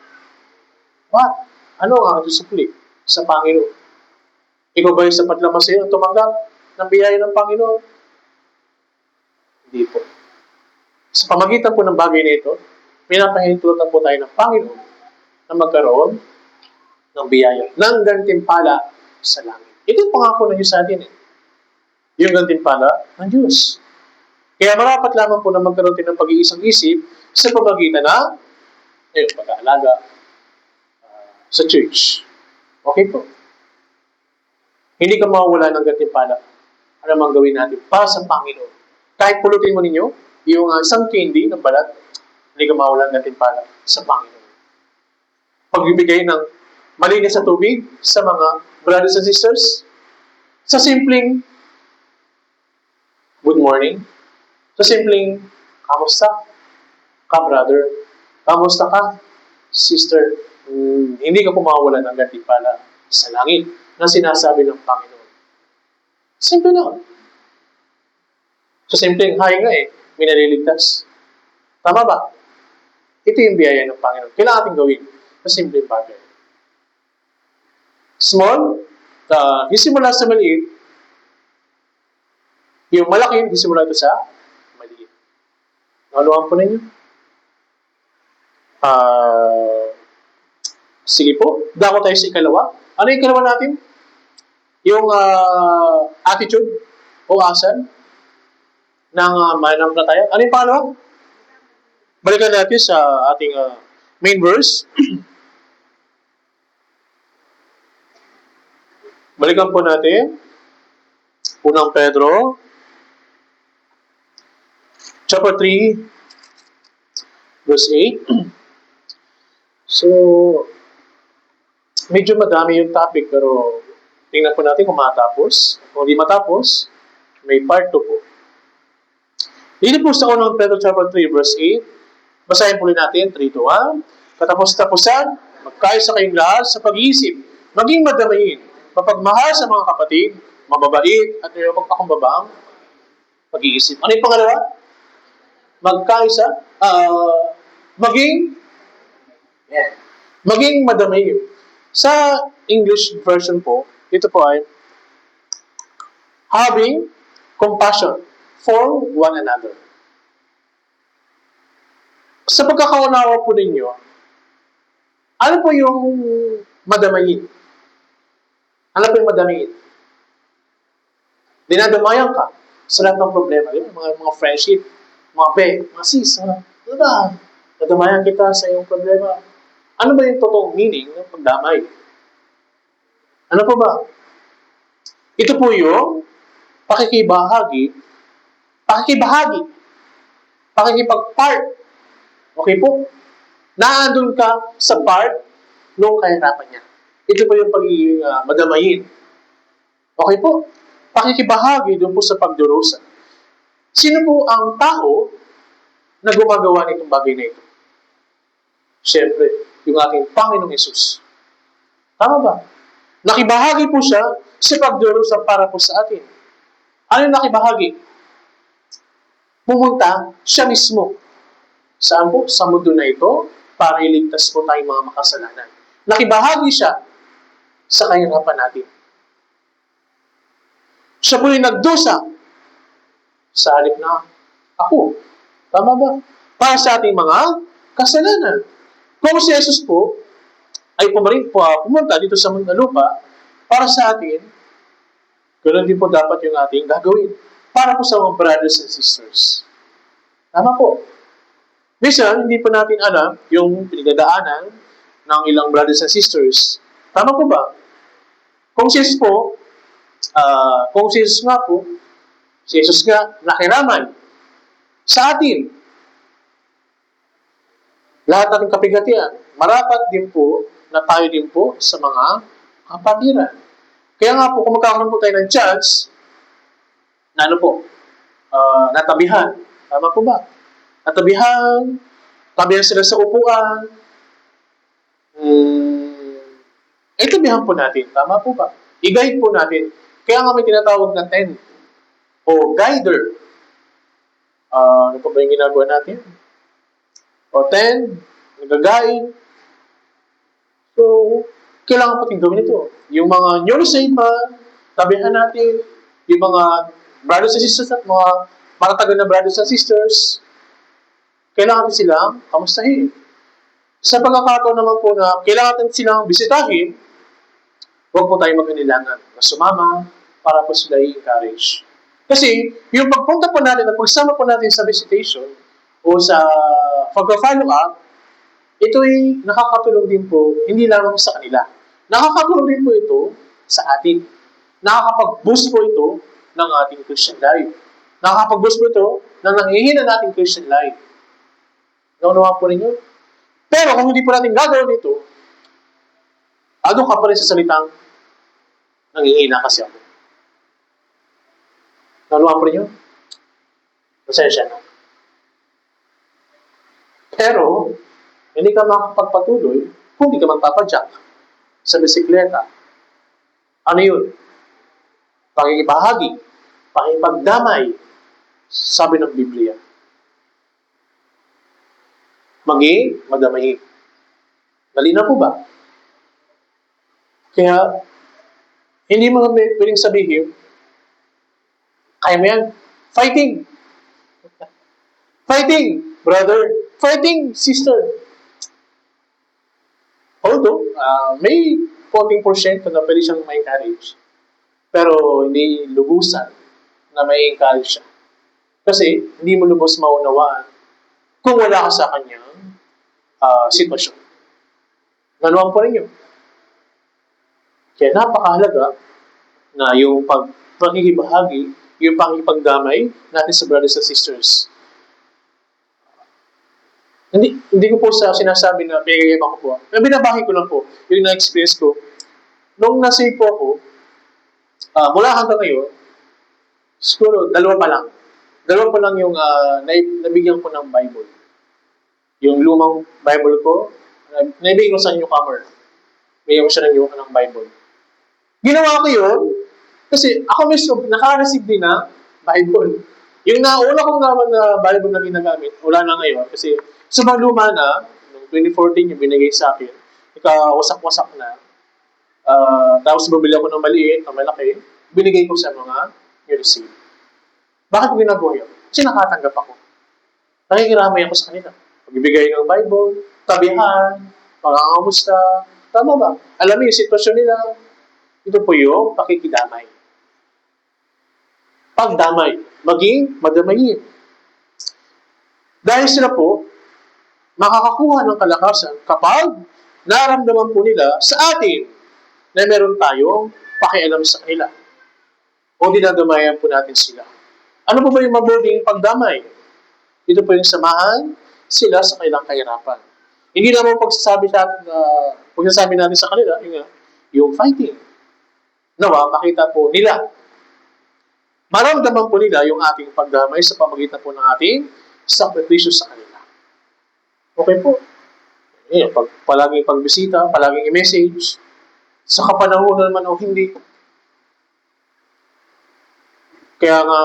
what? Ano ang susukli sa Panginoon? Ikaw ba yung sapat lamang sa iyo tumanggap ng biyaya ng Panginoon? Hindi po. Sa pamagitan po ng bagay na ito, pinapahintulutan po tayo ng Panginoon na magkaroon ng biyaya, ng gantimpala sa langit. Ito yung pangako ng Diyos sa atin. Yung gantimpala ng Diyos. Kaya marapat lamang po na magkaroon tayo ng pag-iisang isip sa pamagitan ng pag-aalaga sa church. Okay po. Hindi ka mawawala ng gantimpala. Ano mang gawin natin para sa Panginoon. Kahit pulutin mo ninyo, yung isang candy ng balat, hindi ka mawawala ng gantimpala sa Panginoon. Pagbibigay ng malinis sa tubig sa mga brothers and sisters, sa simpleng good morning, sa simpleng kamusta ka brother, kamusta ka sister, hindi ka pumawala ng gantimpala sa langit na sinasabi ng Panginoon. Simple na. Sa simpleng hi nga may naliligtas. Tama ba? Ito yung biyaya ng Panginoon. Kailangan natin gawin sa simpleng bagay. Small, hisimula sa maliit. Yung malaki, hisimula ito sa maliit. Naluhan po ninyo? Sige po, dako tayo sa ikalawa. Ano yung ikalawa natin? Yung attitude o asal ng mananampalataya. Ano yung pangalawa? Balikan natin sa ating main verse. Balikan po natin. Unang Pedro, chapter 3, verse 8. So, medyo madami yung topic, pero tingnan po natin kung matapos. Kung hindi matapos, may part 2 po. Dito po sa unang Pedro chapter 3, verse 8, basahin po natin, 3 to 1. Katapos-tapusan, magkaisa kayong lahat sa pag-iisip, maging madamayin, mapagmahal sa mga kapatid, mababait, at may magpakumbabang pag-iisip. Ano yung pangalawa? Magkaisa, maging madamayin. Sa English version po, ito po ay having compassion for one another. Sa pagkakaunawa po ninyo, ano po yung madamayin? Ano po yung madamayin? Dinadamayan ka sa lahat ng problema. Yung mga friendship, mga sis, ano ba? Nadamayan kita sa iyong problema. Ano ba yung totoong meaning ng pagdamay? Ano po ba? Ito po yung pakikipag-part. Okay po? Naandun ka sa part ng kahirapan niya. Ito po yung pagiging madamayin. Okay po? Pakikibahagi doon po sa pagdurusa. Sino po ang tao na gumagawa nitong bagay na ito? Siyempre, yung ating Panginoong Hesus. Tama ba? Nakibahagi po siya sa pagdurusa para po sa atin. Ano yung nakibahagi? Pumunta siya mismo. Saan po? Sa mundo na ito para iligtas po tayong mga makasalanan. Nakibahagi siya sa kahirapan natin. Siya po yung nagdusa sa halip na ako. Tama ba? Para sa ating mga kasalanan. Kung si Jesus po ay pumunta dito sa mundo lupa para sa atin, ganoon din po dapat yung ating gagawin. Para po sa mga brothers and sisters. Tama po. Minsan, hindi pa natin alam yung pinagdadaanan ng ilang brothers and sisters. Tama po ba? Kung si Jesus po Kung si Jesus nga po, si Jesus nga nakiramay sa atin, lahat ng kapigatian, marapat din po na tayo din po sa mga kapatiran. Kaya nga po, kung magkakaroon po tayo ng chance, na ano po, natabihan. Tama po ba? Tabihan sila sa upuan. Tabihan po natin. Tama po ba? I-guide po natin. Kaya nga may tinatawag na tent o guider. Ano po ba yung ginagawa natin? O tent, nag-guide. So, kailangan pating gawin ito. Yung mga newly saved man, tabihan natin. Yung mga brothers and sisters at mga matatagal na brothers and sisters, kailangan natin silang kamustahin. Sa pagkakataon naman po na kailangan natin silang bisitahin, huwag po tayo mag-anilangan na sumama para po sila i-encourage. Kasi yung pagpunta po natin at pagsama po natin sa visitation o sa pag-follow up, ito ay nakakatulong din po hindi lamang sa kanila. Nakakatulong din po ito sa atin. Nakakapag-boost po ito ng ating Christian life. Nakakapag-boost po ito ng nanghihina nating Christian life. Naunawa po ninyo? Pero kung hindi po natin gagawin ito, ano ka pa rin sa salitang nanghihina kasi ako. Naunawa po ninyo? Pasensya na. Pero, hindi ka makapagpatuloy kung hindi ka magpapadyak sa bisikleta. Ano yun? Pangingibahagi, pangipagdamay, sabi ng Biblia. Maging madamayin. Dali na po ba? Kaya, hindi mo pwedeng sabihin, kaya mo yan, fighting! Fighting, brother! Fighting, sister! Although, may konting porsyento na pwede siyang ma-encourage. Pero hindi lubusan na ma-encourage siya. Kasi hindi mo lubos maunawaan kung wala ka sa kanyang sitwasyon. Nanuwang po rin yun. Kaya napakahalaga na yung pagkikibahagi, yung pangipagdamay natin sa brothers and sisters. Hindi ko po sinasabi na pinagayama ko po. Pero binabahi ko lang po yung na-experience ko. Nung nasave po ako, mula hanggang ngayon, siguro dalawa pa lang yung nabigyan ko ng Bible. Yung lumang Bible ko, naibigyan ko sa newcomer. Bigyan ko siya ng Bible. Ginawa ko yun, kasi ako mismo, naka-receive din na Bible. Yung nauna kong naman na Bible na ginagamit, wala na ngayon, kasi sobrang luma na, noong 2014 yung binigay sa akin, wasak-wasak na. Tapos bumili ako ng maliit, ng malaki, binigay ko sa mga receive. Bakit ko ginagawa yun? Kasi nakatanggap ako. Nakikiramay ako sa kanila. Pagbibigay ng Bible, tabihan, pangangamusta. Tama ba? Alam mo yung sitwasyon nila. Ito po yung pakikidamay. Pagdamay. Maging madamayin. Dahil sila po, makakakuha ng kalakasan kapag naramdaman po nila sa atin na meron tayong pakialam sa kanila. O dinadamayan po natin sila. Ano po ba yung mabuting pagdamay? Ito po yung samahan sila sa kailang kahirapan. Hindi naman pagsasabi natin sa kanila, yung fighting. Nawa, makita po nila. Maramdaman po nila yung ating pagdamay sa pamagitan po ng ating sakripisyo sa kanila. Okay po. Palaging pagbisita, palaging i-message. Sa kapanahonan man o hindi. Kaya nga,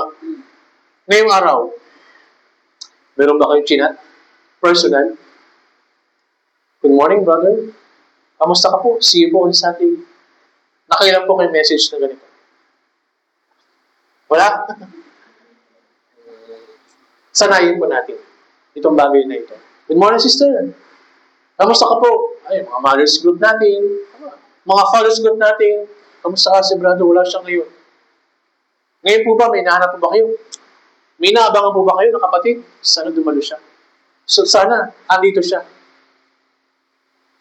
ngayong araw, meron ba kayong chinat? Personal? Good morning, brother. Kamusta ka po? See you po on Sunday. Nakailan po kayo message na ganito? Wala? Sanayin po natin itong bagay na ito. Good morning, sister. Kamusta ka po? Ay, mga mothers group natin. Mga fathers group natin. Kamusta ka si brother? Wala siya ngayon. Ngayon po ba, may nahanap po ba kayo? May naabangan po ba kayo na kapatid? Sana dumalo siya. So, sana, andito siya.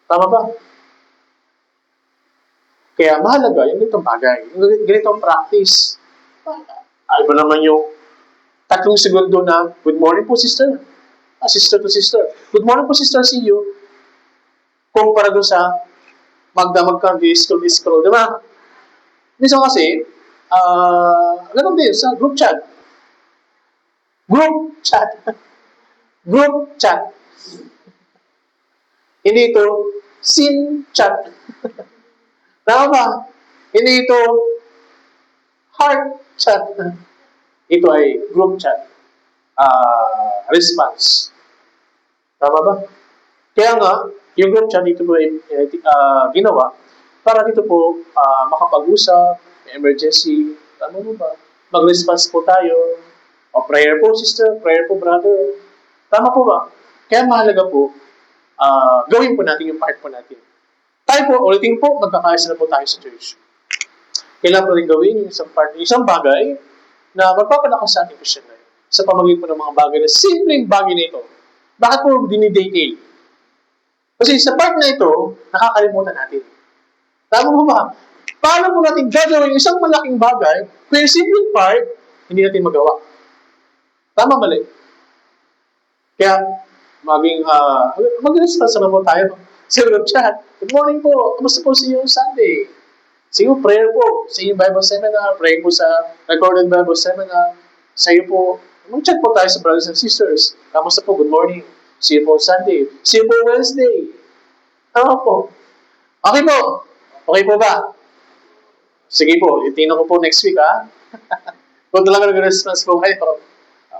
Tama ba? Kaya mahalaga yung ganitong bagay, yung ganitong practice. Ay ba naman yung 3 segundo na, good morning po sister. Sister to sister. Good morning po sister, see you. Kumpara doon sa magdamag kang scroll, di ba? Minsan kasi, ganun din sa group chat. Group chat. Group chat. Hindi ito sin chat. Tama ba? Hindi ito heart chat. Ito ay group chat. Response. Tama ba? Kaya nga, yung group chat dito po ay ginawa para dito po makapag-usap, emergency, ano mo ba? Mag-response po tayo. O prayer po sister, prayer po brother. Tama po ba? Kaya mahalaga po, gawin po natin yung part po natin. Tayo po, ulitin po, magkakaisa na po tayo sa church. Kailangan po rin gawin yung isang bagay na magpapalakas sa ating Christian life sa pamamagitan po ng mga bagay na simpleng bagay na ito. Bakit po dinidetail? Kasi sa part na ito, nakakalimutan natin. Tama mo ba? Paano po natin gagawin isang malaking bagay kung yung simpleng part, hindi natin magawa? Tama mali? Kaya, mag-response na po tayo sa group chat. Good morning po. Kamusta po sa iyo Sunday? Sa iyo, prayer po. Sa iyo, Bible seminar. Pray po sa recorded Bible seminar. Sa iyo po, mag-chat po tayo sa brothers and sisters. Kamusta po? Good morning. See you po Sunday. See you po Wednesday. Tama po. Okay po. Okay po ba? Sige po. Itingnan ko po next week, ha? Kung talaga nag-response po kayo.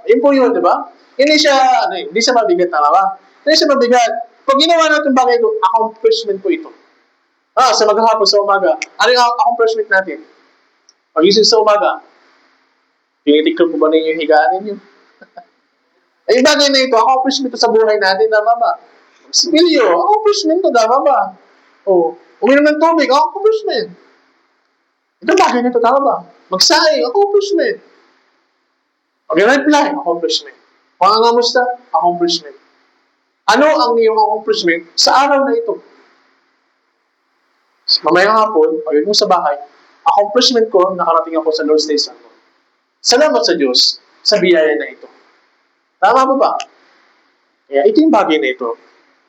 Yun po yun, di ba? Hindi siya mabigat, tama ba? Hindi siya mabigat. Pag ginawa natin bagay ito, accomplishment po ito. Sa maghapon, sa umaga. Ano yung accomplishment natin? Pag-isip sa umaga, tinitiklo po ba ninyo yung higaan ninyo? Yung bagay na ito, accomplishment ito sa buhay natin, tama ba? Similyo, accomplishment ito, tama ba? Uminom ng tubig, accomplishment. Ito bagay na ito, tama ba? Magsaing, accomplishment. Pag-reply, accomplishment. Pangangamusta, accomplishment. Ano ang iyong accomplishment sa araw na ito? Mamayang hapon, pag mo sa bahay, accomplishment ko, nakarating ako sa Lord's Day Sunday. Salamat sa Diyos sa biyaya na ito. Tama ba ba? Kaya ito yung bagay na ito.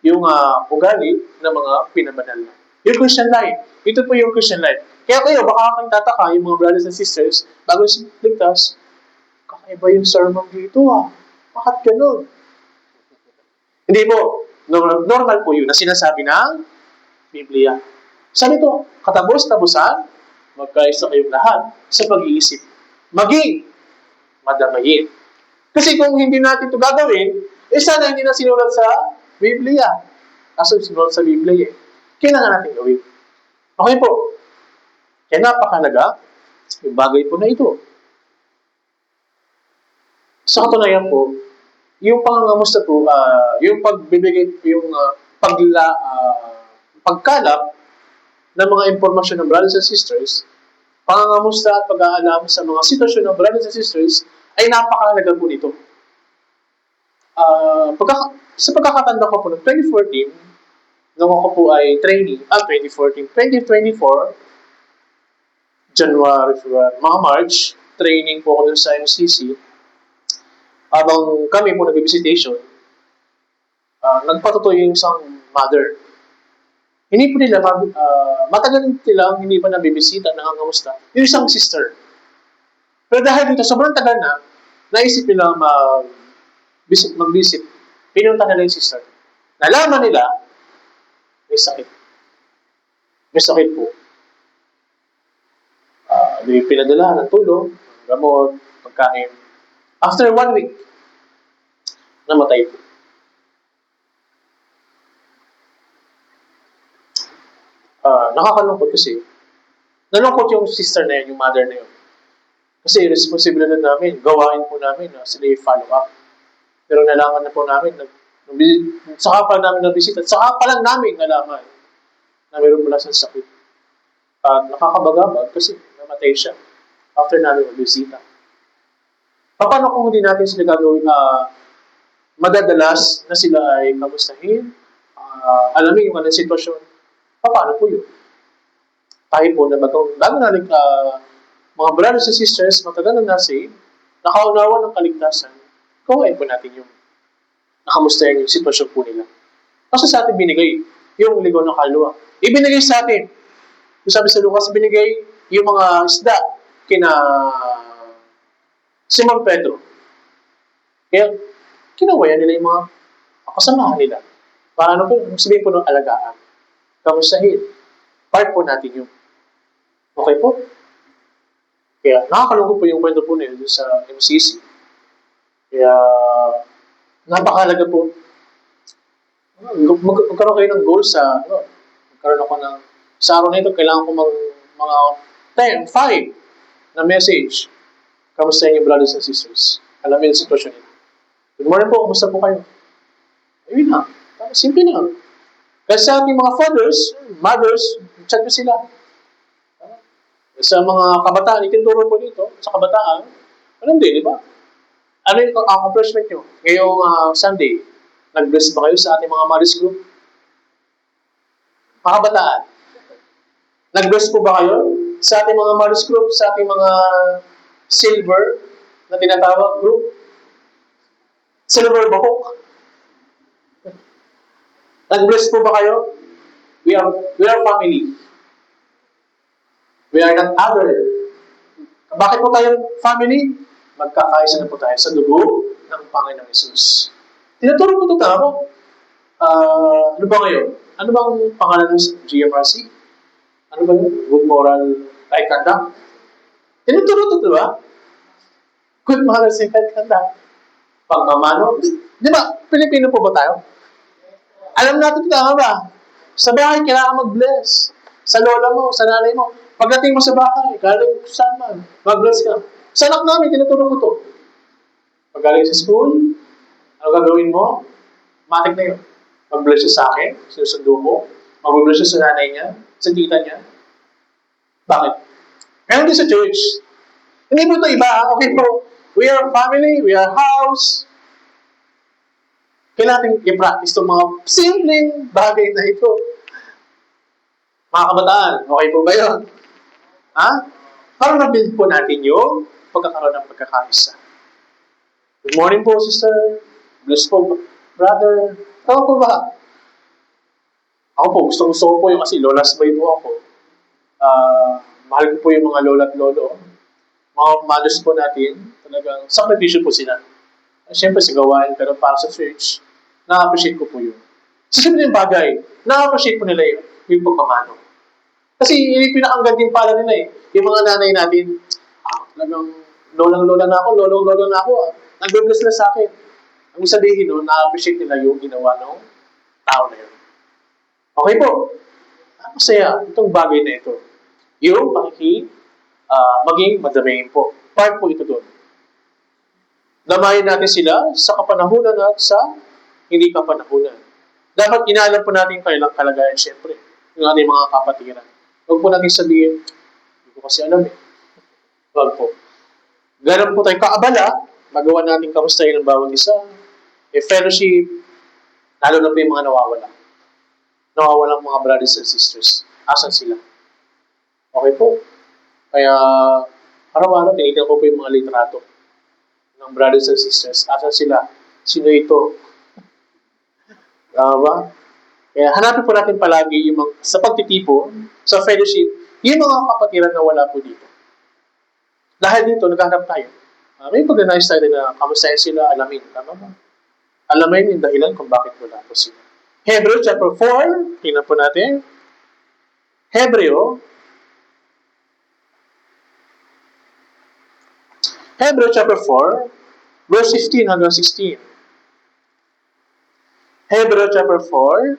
Yung ugali ng mga pinabanal na. Yung Christian life. Ito po yung Christian life. Kaya kayo, baka kang tataka, yung mga brothers and sisters, bago ligtas, kakaiba yung sermon dito Bakit ganun? Hindi po. Normal po yun na sinasabi ng Biblia. Sabi ito, katapos-tapusan, magkaisa kayong lahat sa pag-iisip. Maging madamayin. Kasi kung hindi natin ito gagawin, sana hindi na sinulat sa Biblia. Kaso sinulat sa Biblia Kailangan natin gawin. Okay po. Kaya napakalaga yung bagay po na ito. Sa katunayan po, yung pangangamusta po, yung pagbibigay, yung pagkalap ng mga impormasyon ng brothers and sisters, pangangamusta at pag-aalam sa mga sitwasyon ng brothers and sisters, ay napakahalaga po nito. Sa pagkakatanda ko po ng 2014, nung ako po ay trainee, 2024, January, February, mga March, training po ako dun sa MCC. Habang kami po nag-visitation, nagpatuto yung isang mother. Hindi po nila, matagal nilang hindi pa nabibisita, nangangamusta, yung isang sister. Pero dahil dito, sobrang tagal na, naisip nila mag-visit. Pinunta nila yung sister. Nalaman nila, may sakit. May sakit po. Pinadala ng tulong, gamot, pagkain. After 1 week, namatay po. Nakakalungkot kasi, nalungkot yung sister na yun, yung mother na yun. Kasi responsibilidad namin, gawain po namin na sila yung follow up. Pero nalaman na po namin, saka pa namin nabisita, saka pa lang namin nalaman na mayroon pala siyang sakit. At nakakabagabag kasi namatay siya after namin mabisita. Paano kung hindi natin sila gagawin madadalas na sila ay kamustahin, alamin yung kanilang sitwasyon? Paano po yun? tayo po na bago natin mga brothers and sisters, matagal na nasa nakaunawa ng kaligtasan, kawain po natin yung nakamustayan yung sitwasyon po nila. Kasi sa atin binigay yung ligaw ng kaluluwa. Ibinigay sa atin. Yung sabi sa Lucas, binigay yung mga isda kina Simon Pedro. Kaya kinawayan nila yung mga kasamahan nila. Para ano po, sabihin po ng alagaan. Kamustahin. Part po natin yung okay po. Kaya nakakalungkot po yung kwento po nila sa MCC. Kaya napakahalaga po. Magkaroon kayo ng goal sa, magkaroon ako ng, sa araw na ito, kailangan ko mga 10, 5 na message. Kamusta yung brothers and sisters? Alam mo yung sitwasyon nila. Good morning po, kamusta po kayo? Ayun na. Simple lang. Kasi sa ating mga fathers, mothers, chat ko sila. Sa mga kabataan, ituturo po dito, sa kabataan, alam din, di ba? Ano yung accomplishment nyo? Ngayong Sunday, nag-bless ba kayo sa ating mga marriage group? Mga kabataan, nag-bless po ba kayo sa ating mga marriage group, sa ating mga silver na tinatawag group? Silver bahok? Nag-bless po ba kayo? We are family. We are not other. Bakit po tayo family? Magkakaisa na po tayo sa dugo ng Panginoong Yesus. Tinuturo po ito tama. Ano ba ngayon? Ano bang pangalan ng GMRC? Ano ba yun? Good moral right conduct? Tinuturo ito, di ba? Good moral right conduct. Pagmamano. Di ba? Pilipino po ba tayo? Alam natin tama ba? Sa bahay, kailangan mag-bless. Sa lola mo, sa nanay mo. Pagdating mo sa bahay, galing saan man, mag-bless ka. Sa anak namin, tinuturo ko ito. Pag galing sa school, ano gagawin mo? Matik na yun. Mag-bless siya sa akin, sinusundo ko. Mag-bless siya sa nanay niya, sa tita niya. Bakit? Ngayon din sa church. Hindi po ito iba. Okay po. We are family, we are house. Kailangan natin i-practice itong mga simpleng bagay na ito. Mga kabataan, okay po ba yun? Ha? Para na-build po natin yung pagkakaroon ng pagkakaisa. Good morning po, sister. Bless po, brother. Tama po ba? Ako po, gusto ko po yung kasi lolas boy po ako. Mahal ko po yung mga lola at lolo. Mga mothers po natin, talagang sakripisyo po sila. Siyempre sa gawain, pero para sa church, na-appreciate ko po yun. Sa simple yung bagay, na-appreciate po nila yung pagmamano. Kasi yung pinakanggan din pala nila yung mga nanay natin, talagang lolang-lola na ako, lolong-lolo na ako. Nag-bless na sa akin. Ang sabihin no, na-appreciate nila yung ginawa ng tao na yun. Okay po. Masaya itong bagay na ito. Yung maging madamayin po. Part po ito doon. Damayin natin sila sa kapanahunan at sa hindi kapanahunan. Dapat inaalam po natin kailang kalagayan, syempre, yung ating mga kapatiran. Huwag po natin sabihin, hindi ko kasi alam Huwag po. Ganun po tayo kaabala, magawa natin kamustahin ng bawat isa. Fellowship, lalo na po yung mga nawawala. Nawawalang mga brothers and sisters. Asan sila? Okay po. Kaya, araw-araw, tinitignan ko po yung mga litrato ng brothers and sisters. Asan sila? Sino ito? Ba? Kaya hanapin po natin palagi yung sa pagtitipon, sa fellowship, yung mga kapatiran na wala po dito. Dahil dito, naghahanap tayo. May pag-anayos tayo na kamustahin sila, alamin. Tama ba? Alamin yung dahilan kung bakit wala po sila. Hebrew chapter 4, tingnan po natin. Hebrew chapter 4, verse 15 hanggang 16. Hebrew chapter 4,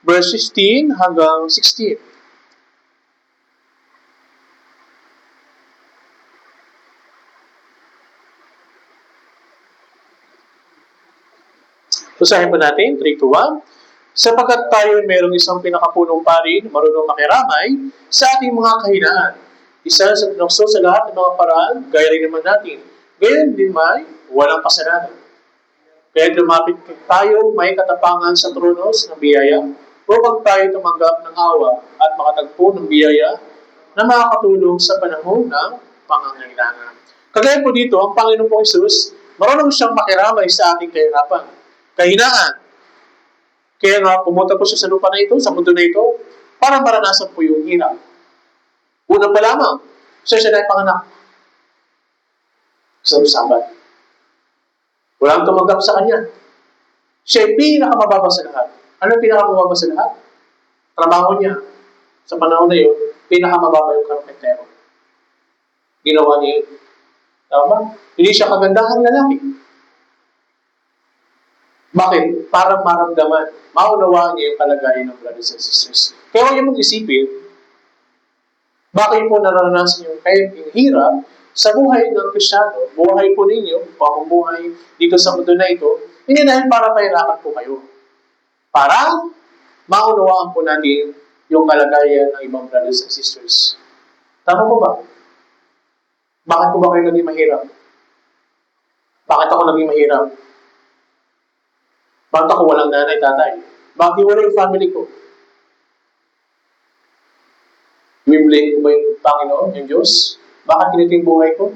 verse 15 hanggang 16. Usahin po natin, 3 to 1. Sapagkat tayo mayroong isang pinakapunong pari na marunong makiramay sa ating mga kahinaan. Isa sa tinukso sa lahat ng mga paraan, gaya rin naman natin. Gayon din may walang kasalanan. Kaya lumapit tayo may katapangan sa tronos ng biyaya upang tayo tumanggap ng awa at makatagpo ng biyaya na makakatulong sa panahon ng pangangailangan. Kagaya po dito, ang Panginoon po Jesus, marunong siyang makiramay sa ating kahirapan, kahinaan. Kaya nga, pumunta po siya sa lupa na ito, sa mundo na ito, para maranasan po yung hirap. Unang pa lamang, siya na ipanganak sa usapan. Walang tumanggap sa kanya. Siya yung pinakamababa sa lahat. Ano yung pinakamababa sa lahat? Trabaho niya. Sa panahon na yun, pinakamababa yung karpentero. Ginawa niya yun. Tama? Hindi siya kagandahang lalaki. Bakit? Para maramdaman, maunawaan niya yung kalagayan ng brothers and sisters. Kaya huwag niyo mong isipin, bakit po naranasan yung hirap sa buhay ng Kristiyano, buhay po ninyo, pamumuhay dito sa mundo na ito, hindi dahil para pahirapan po kayo. Para maunawaan po natin yung kalagayan ng ibang brothers and sisters. Tama po ba? Bakit po ba kayo naging mahirap? Bakit ako naging mahirap? Bakit ako walang nanay, tatay? Bakit wala yung family ko? Bibli ko ba yung Panginoon, yung Diyos? Bakit ganito yung buhay ko?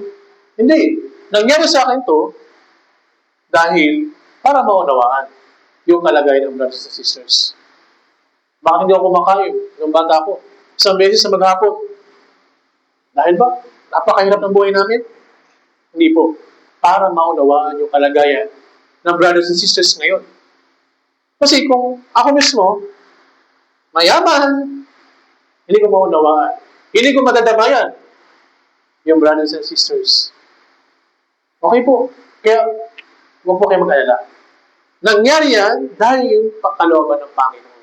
Hindi. Nangyari sa akin to dahil para maunawaan yung kalagayan ng brothers and sisters. Bakit hindi ako kumakain ng bata ko? Isang beses sa maghapon. Dahil ba? Napakahirap ng buhay namin? Hindi po. Para maunawaan yung kalagayan ng brothers and sisters ngayon. Kasi kung ako mismo, mayaman, hindi ko maunawaan. Hindi ko madadamayan yung brothers and sisters. Okay po. Kaya, huwag po kayo mag-alala. Nangyari yan dahil yung pagkalooban ng Panginoon.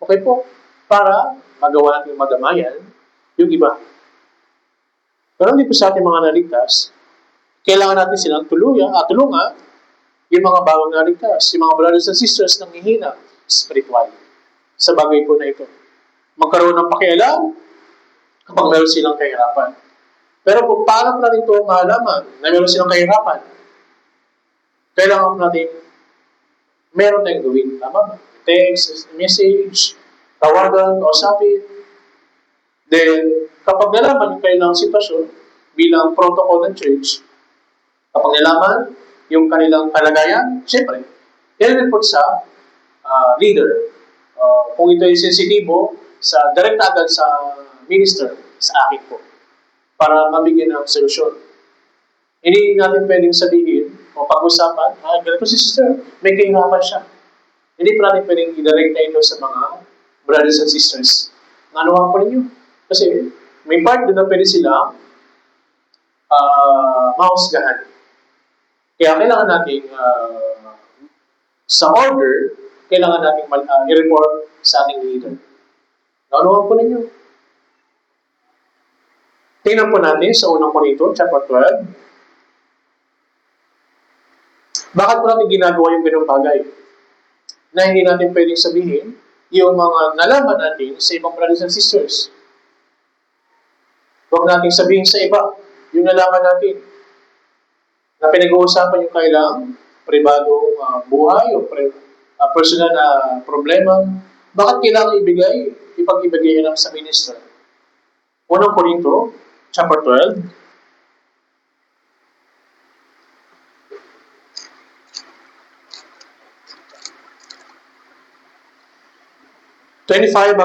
Okay po. Para magawa natin madamayan yung iba. Pero hindi po sa ating mga naligtas, kailangan natin silang tulungan yung mga bagong naligtas, yung mga brothers and sisters nang hihina spiritual sa bagay po na ito. Magkaroon ng pakialam kapag meron silang kahirapan. Pero kung paano po natin ito mahalaman na meron silang kahirapan, kailangan po natin meron tayong gawin. Tama ba? Text, message, tawagan, kausapin. Then, kapag nalaman yung kailang sitwasyon bilang protocol ng church, kapag nalaman yung kanilang kalagayan, siyempre, i-report sa leader. Kung ito ay sensitibo, direct agad sa minister, sa akin po, para mabigyan ng solusyon. Hindi natin pwedeng sabihin o pag-usapan, ganito si sister, may kahirapan siya. Hindi pa natin pwedeng i-direct na ito sa mga brothers and sisters. Nanuwang po ninyo. Kasi may part doon na pwede sila mahusgahan. Kaya kailangan natin sa order, kailangan natin i-report sa ating leader. Nanuwang po ninyo. Tingnan po natin sa unang Korinto, chapter 12. Bakit po natin ginagawa yung ganung bagay? Na hindi natin pwedeng sabihin yung mga nalaman natin sa ibang brothers and sisters. Huwag natin sabihin sa iba yung nalaman natin na pinag-uusapan yung kailang pribadong buhay o personal na problema. Bakit kailangan ipag-ibigay lang sa minister? Unang Korinto, chapter 12.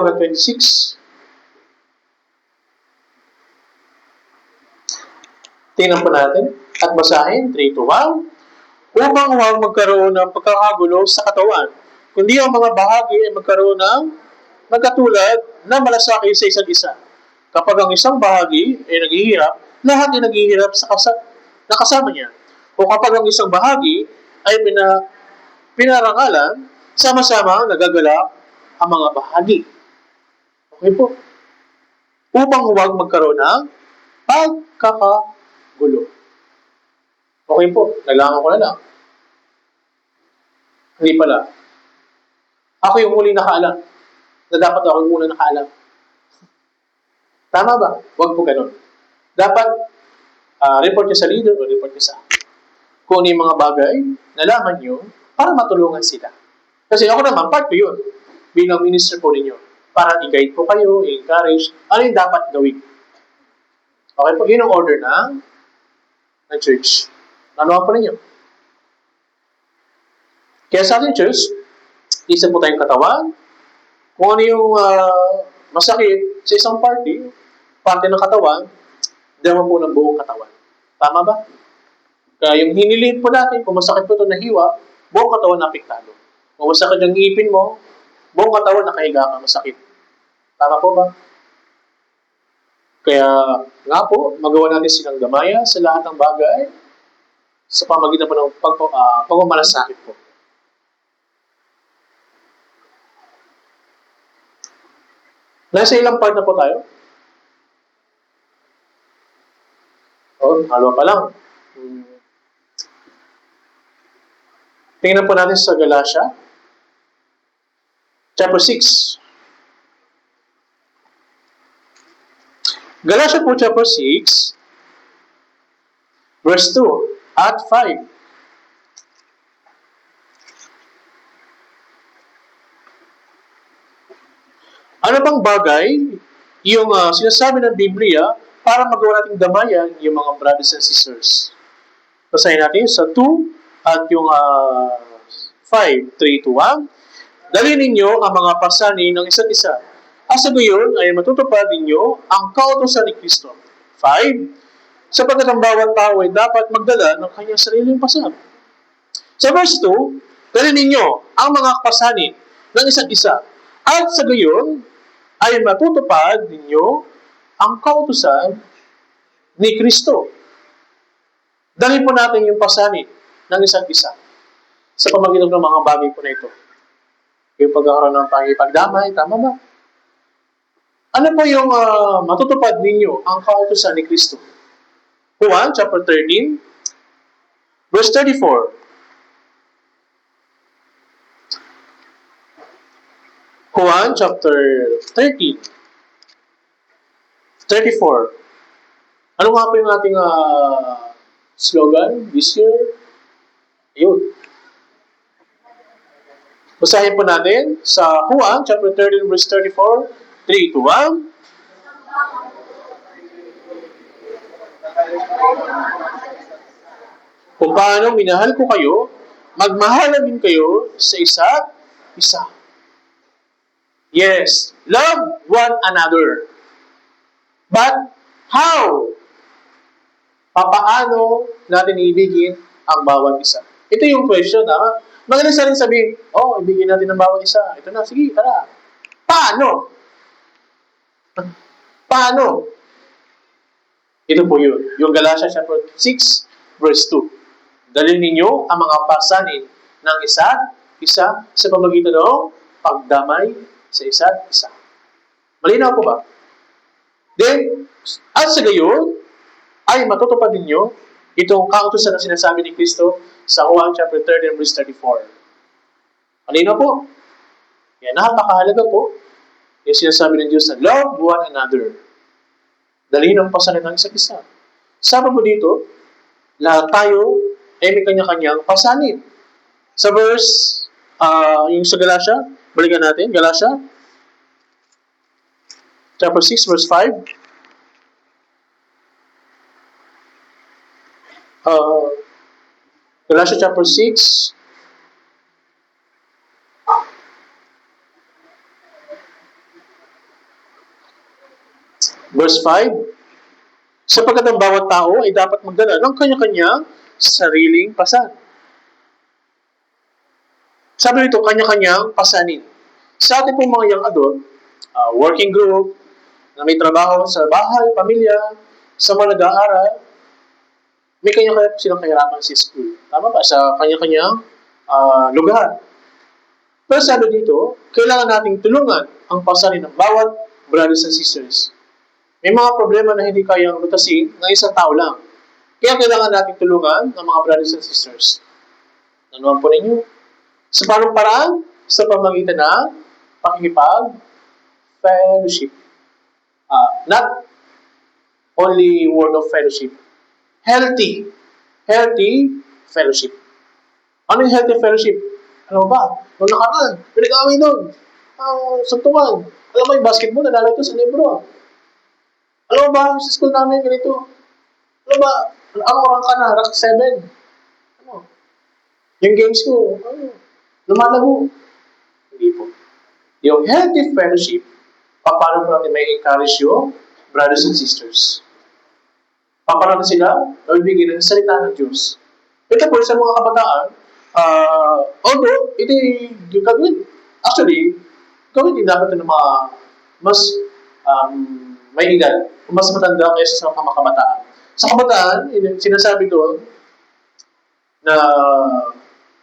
hanggang 26. Tingnan po natin at basahin, 3 to 1. Upang huwag magkaroon ng pagkakagulo sa katawan, kundi ang mga bahagi ay magkaroon ng magkatulad na malasakit sa isa't isa. Kapag ang isang bahagi ay naghihirap, lahat ay naghihirap sa kasama niya. O kapag ang isang bahagi ay pinarangalan, sama-sama nagagalak ang mga bahagi. Okay po. Upang huwag magkaroon ng pagkakagulo. Okay po. Kailangan ko na lang. Hindi pala. Ako yung huling nakaalam. Na dapat ako yung unang nakaalam. Tama ba? Huwag po ganun. Dapat report niyo sa leader o report niyo sa akin. Kung ano yung mga bagay, nalaman niyo para matulungan sila. Kasi ako naman, part ko yun. Bilang minister po ninyo. Para i-guide po kayo, i-encourage, ano yung dapat gawin. Okay po, yun ang order ng church. Ano po ninyo? Kaya sa ating church, isa po tayong katawan. Kung ano yung masakit sa isang parte ng katawan, dama po ng buong katawan. Tama ba? Kaya yung hiniliit po natin, kung masakit po ito na hiwa, buong katawan na apektado. Kung masakit yung ngipin mo, buong katawan nakahiga ka, masakit. Tama po ba? Kaya nga po, magawa natin silang gamaya sa lahat ng bagay sa pamagitan po ng pagmamalasakit po. Nasa ilang part na po tayo? Halo pa lang. Tingnan po natin sa Galatia, chapter 6. Galatia po, chapter 6, verse 2 at 5. Ano bang bagay yung sinasabi ng Biblia para magawa nating damayan yung mga brothers and sisters? Basahin natin sa 2 at yung 5, 3, 2, 1. Dalhin ninyo ang mga pasanin ng isa't isa. Sa gayon ay matutupad ninyo ang kautusan ni Kristo. 5. Sapagkat ang bawat tao ay dapat magdala ng kanyang sariling pasan. Sa verse 2, dalhin ninyo ang mga pasanin ng isa't isa. At sa gayon ay matutupad ninyo ang kautusan ni Kristo. Dalhin po natin yung pasanin ng isa't isa sa pamagitan ng mga bagay po na ito. Yung pagkakaroon ng pangipagdamay, tama ba? Ano po yung matutupad ninyo ang kautusan ni Kristo? Juan chapter 13, verse 34. Juan chapter 13, 34. Ano nga po yung ating slogan this year? Ayun. Basahin po natin sa Juan chapter 13, verse 34, 3 to 1. Kung paano minahal ko kayo, magmahalan din kayo sa isa't isa. Yes, love one another. But how? Papaano natin ibigin ang bawat isa? Ito yung question, ha? Magaling sa rin sabihin, ibigin natin ang bawat isa. Ito na, sige, tara. Paano? Paano? Ito po yun. Yung Galatia chapter 6, verse 2. Dalhin ninyo ang mga pasanin ng isa't isa sa pamagitan ng pagdamay sa isa't isa. Malinaw po ba? Then, at sa gayon, ay matutupad ninyo itong kautusan na sinasabi ni Kristo sa Juan chapter 13, verse 34. Malinaw po? Yan, napakahalaga po. Yung sinasabi ng Diyos na love one another. Dalhin ang pasanin ng isa't isa. Sama po dito, lahat tayo ay may kanya-kanyang pasanin. Sa verse, yung sa Galatia, balikan natin, Galatia, chapter 6, verse 5. Galatia chapter 6, verse 5. Sapagkat ang bawat tao ay dapat magdala ng kanya-kanyang sariling pasan. Sabi nito, kanya-kanyang pasanin. Sa ating pong mga young adult, working group, na may trabaho sa bahay, pamilya, sa mga nag-aaral, may kanya-kanya silang kahirapan sa school. Tama ba? Sa kanya-kanyang lugar. Pero sabi dito, kailangan nating tulungan ang pasanin ng bawat brothers and sisters. May mga problema na hindi kayang lutasin ng isang tao lang. Kaya kailangan nating tulungan ng mga brothers and sisters. Nanuhan po ninyo. Sa parang paraan, sa pamagitan ng pakikipag-fellowship. Not only word of fellowship. Healthy fellowship. Ano yung healthy fellowship? Ano ba? Noong nakaraan, pinag-away doon. Suntukan. Alam mo yung basketball, nadala ito sa libro. Alam mo ba, sa school namin ganito, alam ba, ano rank ka na? Rank 7. Ano? Yung games ko, lumalago. Hindi po. Yung healthy fellowship, paano po natin may encourage yung brothers and sisters? Paano sila nabibigyan ng salita ng Diyos? Ito po sa mga kabataan, although, ito yung gagawin. Actually, gawin din dapat ng mga mas may edad, mas matanda kaysa sa mga kabataan. Sa kabataan, sinasabi doon na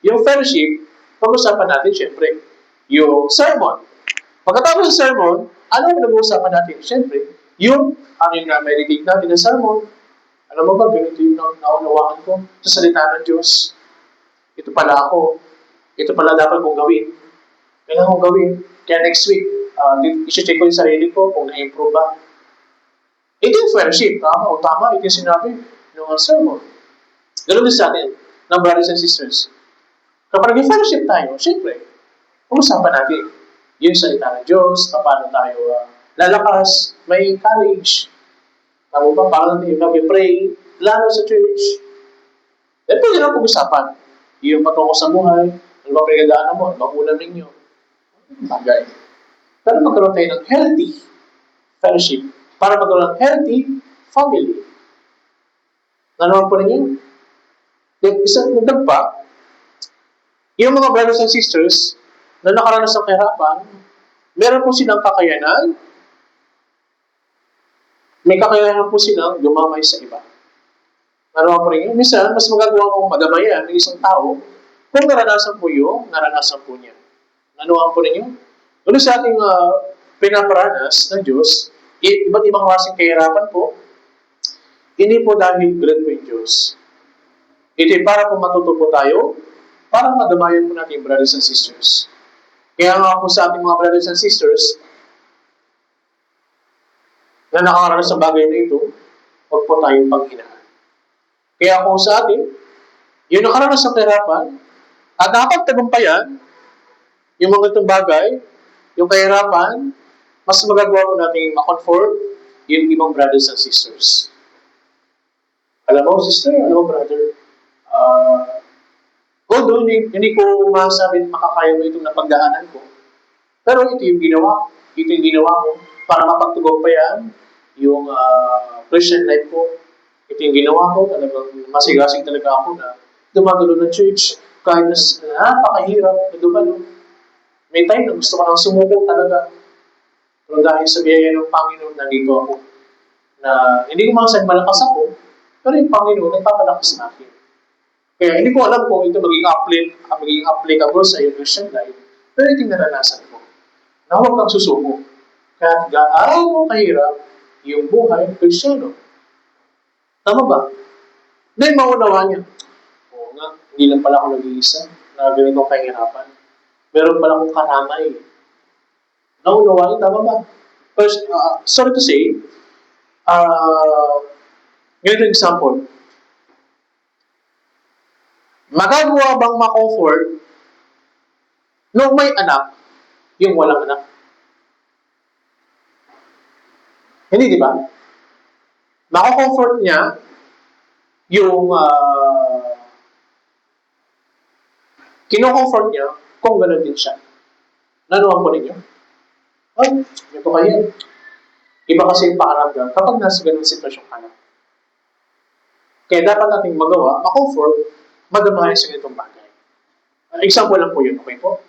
yung fellowship, pag-usapan natin syempre, yung sermon. Pagkatapos ng sermon, ano ang nag-uusapan natin? Syempre, yung ano yung na-meditate natin ng sermon. Alam mo ba, ganito yung naunawaan ko sa salita ng Diyos. Ito pala ako. Ito pala dapat kong gawin. Kailangan kong gawin. Kaya next week, isi-check ko yung sarili ko kung na-improve ba. Ito yung fellowship. Tama o tama. Ito yung sinabi ng sermon. Ganun din sa atin, ng brothers and sisters. Kapag nag-fellowship tayo, syempre, pag-usapan natin yung salita ng Diyos, paano tayo lalakas, may courage. Tama ba? Paano tayo mag-pray, lalo sa church. Then pwede na pag-usapan. Yung patungkol sa buhay, ano ba pinagdaanan mo, ano ba ulam ninyo. Bagay. Pero magkaroon tayo ng healthy fellowship para magkaroon ng healthy family. Nanaman po ninyo? Isang nagdag pa, yung mga brothers and sisters na nakaranas ng kahirapan, meron po silang kakayanan, may kakayanan po silang gumamay sa iba. Nanaman po ninyo? Minsan, mas magagawa mong madamayan ng isang tao kung naranasan po yung naranasan po niya. Nanaman po ninyo? Ulo sa ating pinaparanas ng Diyos, iba't ibang klaseng kahirapan po, hindi po dahil great po yung Diyos. Ito ay para po matuto po tayo, para madamayan po natin brothers and sisters. Kaya nga po sa ating mga brothers and sisters, na nakakaranas sa bagay na ito, huwag po tayong panghinaan. Kaya kung sa atin, yung nakaranas ng kahirapan, at nakapagtagumpayan, yung mga itong bagay, yung kahirapan, mas magagawa po natin ma-comfort yung ibang brothers and sisters. Alam mo, sister, alam mo, brother, although hindi ko masabi makakaya mo itong napagdaanan ko, pero ito yung ginawa. Ito yung ginawa ko para mapagtagumpayan yung Christian life ko. Ito yung ginawa ko, talagang masigasig talaga ako na dumagalo ng church kahit na napakahirap na dumalo. May time na gusto ko nang sumuko talaga. Pero dahil sa biyaya ng Panginoon, nandito ako. Na hindi ko masabi malakas ako, pero yung Panginoon nagpapalakas sa akin. Kaya hindi ko alam kung ito magiging applicable sa iyong Christian life, pero ito yung naranasan ko. Na huwag kang susuko. Kahit gaano kahirap yung buhay ng Kristiyano. Tama ba? Then maunawaan niya. Oo nga, hindi lang pala ako nag-iisa na ganitong kahirapan. Meron pala akong karamay. Naunawaan niya, tama ba? First, sorry to say, ganito example. Magagawa bang ma-comfort nung may anak, yung walang anak? Hindi, di ba? Mako-comfort niya yung kino-comfort niya kung gano'n din siya. Nanuwan po ninyo? Ay, ito kayo. Iba kasi yung pakaramdam kapag nasa gano'ng sitwasyon ka na. Kaya dapat nating magawa, ma-comfort, madamayan sa ganitong bagay. Example lang po yun, okay po?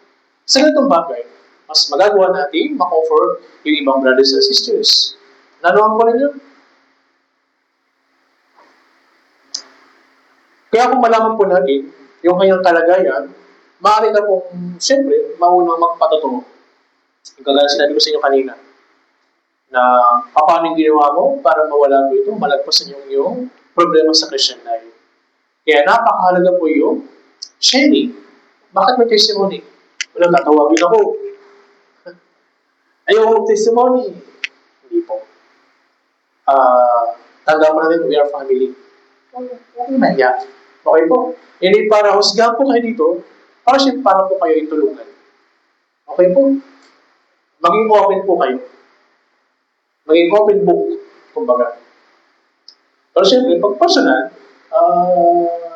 Sa ganitong bagay, mas magagawa natin ma-comfort yung ibang brothers and sisters. Nanuwan po ninyo? Kaya kung malaman po natin yung kanyang kalagayan, maaari na pong, siyempre, maunang magpatotoo. Yung kagaya sinabi ko sa inyo kanina, na paano yung ginawa mo para mawala po ito, malagpasan yung problema sa Christian life. Kaya napakahalaga po yung sharing. Bakit may testimony? Walang tatawagin ako. Ayaw testimony. Hindi po. Tanda mo natin, we are family. Okay na yan. Okay po. Hindi para husgahan po kayo dito, para po kayo itulungan. Okay po. Maging open po kayo. Maging open book kumbaga. Pero siyempre, pag personal,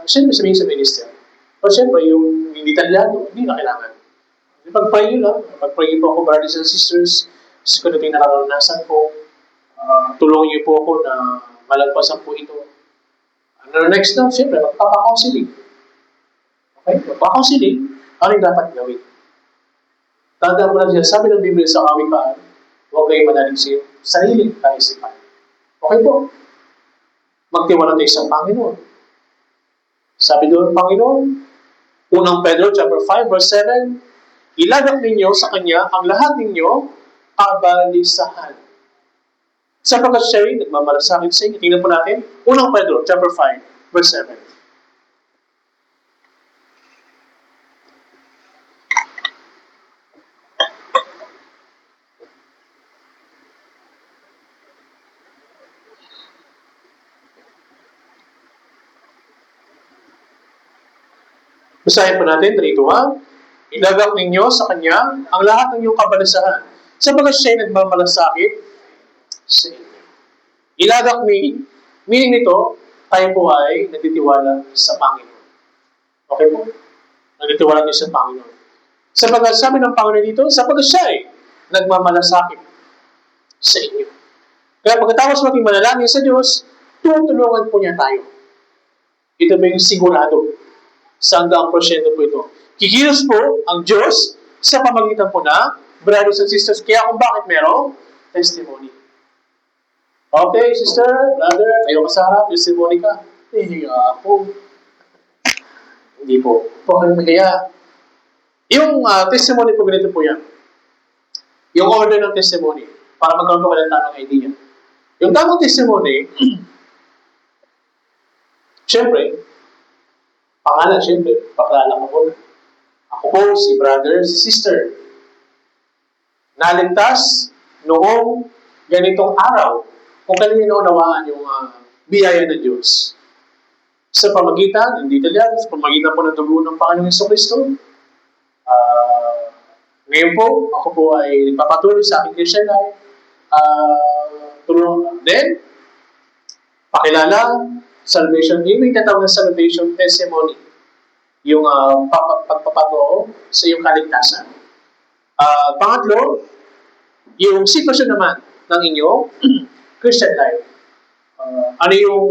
siyempre sabihin sa minister. Pero siyempre, yung hindi talyado, hindi na kailangan. Pag-pray nyo lang, pag-pray nyo po ako, brothers and sisters, sa kung ito yung nararanasan ko, tulungan niyo po ako na malagpasan po ito. Ano next na? Siyempre, magpapa-counseling. Okay? Magpa-counseling, ano yung dapat gawin? Tandaan mo lang siya, sabi ng Biblia sa kawikaan, huwag kayong manalig sa sariling kaisipan. Okay po? Magtiwala tayo sa Panginoon. Sabi doon, Panginoon, unang Pedro chapter 5 verse 7, ilagak ninyo sa Kanya ang lahat ninyo kabalisahan. Sapagkat siya'y nagmamalasakit sa inyo. Tingnan po natin, unang Pedro chapter 5 verse 7. Basahin po natin, 3 to 1. Ilagak ninyo sa Kanya ang lahat ng iyong kabalisahan. Sapagkat siya'y nagmamalasakit sa inyo. Ilagak meaning nito, tayo po ay nagtitiwala sa Panginoon. Okay po? Nagtitiwala tayo sa Panginoon. Sapagkat sabi ng Panginoon dito, sapagkat siya'y nagmamalasakit sa inyo. Kaya pagkatapos maging manalangin sa Diyos, tutulungan po niya tayo. Ito ba yung sigurado? Saan daang porsyento po ito? Kikilos po ang Diyos sa pamagitan po na brothers and sisters. Kaya kung bakit merong testimony. Okay, sister, brother, kayo ka sa harap, testimony ka. Ako. Hindi po. Kaya, yung testimony po, ganito po yan. Yung order ng testimony, para magkaroon po kayo ng tamang idea. Yung tamang testimony, syempre, pangalan, siyempre, pakilala ko po. Ako po, si brother, si sister. Naligtas noong ganitong araw kung kanino nawaan yung biyaya ng Diyos. Sa pamagitan, hindi talyado, sa pamagitan po ng dugo ng Panginoong Jesucristo. Ngayon po, ako po ay nagpapatuloy sa aking Christian life. Then, pakilala, salvation, yung tinatawag na salvation testimony. Yung pagpapatoo sa iyong kaligtasan. Pangatlo, yung sitwasyon naman ng inyong Christian life. Ano yung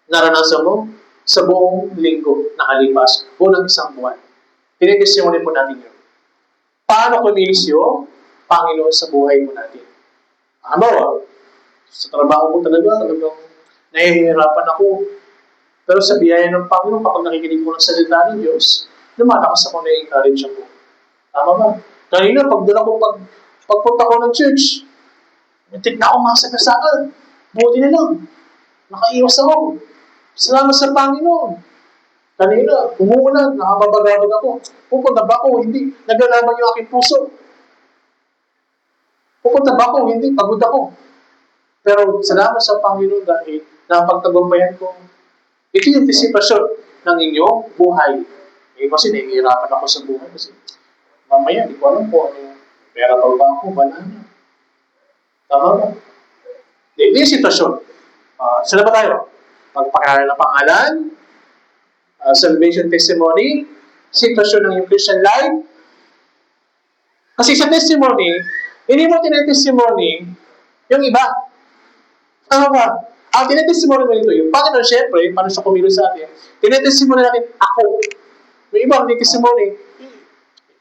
naranasan mo sa buong linggo nakalipas o ng isang buwan? Tinitestimony po natin yun. Paano kumilos yung Panginoon sa buhay mo natin? Sa trabaho ko talagang nahihirapan ako. Pero sa biyaya ng Panginoon, kapag nakikinig mo ng salita ng Diyos, lumalakas ako, na-encourage ako. Tama ba? Kanina, pagpunta ko ng church, muntik na ako masagasaan. Buti na lang. Nakaiwas ako. Salamat sa Panginoon. Kanina, umuulan, nakababagabag ako. Pupunta ba ako? Hindi. Naglalaban yung aking puso. Pupunta ba ako? Hindi. Pagod ako. Pero salamat sa Panginoon dahil napagtagumpayan ko. Ito yung anticipation ng inyong buhay. Kasi nahihirapan ako sa buhay kasi mamaya, hindi ko alam po ano yung pera pa ba ako, wala na. Tama ba? Ito yung sitwasyon. Saan ba tayo? Pagpakilala ng pangalan, salvation testimony, sitwasyon ng yung Christian life. Kasi sa testimony, hindi mo tinetestimony yung iba. Tama ba? Ang tinetestimony mo nito, yung Panginoon, syempre, paano siya kumilos sa atin, tinetestimony natin ako. Yung iba, ang testimony,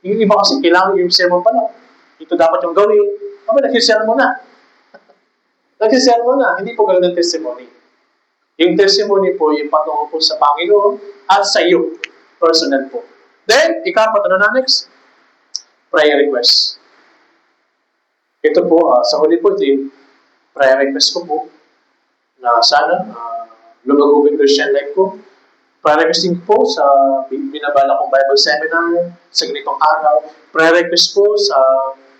yung iba kasi kailangan yung sermon pala. Ito dapat yung gawin. Nag-share mo na. Nag-share mo na. Hindi po ganoon ang testimony. Yung testimony po, yung patungo po sa Panginoon at sa iyo. Personal po. Then, ikapat na next. Prayer request. Ito po, sa huli po, yung prayer request ko po, na sana lumago yung Christian life ko. Prayer requesting po sa binabala kong Bible seminar sa ganitong araw. Prayer request po sa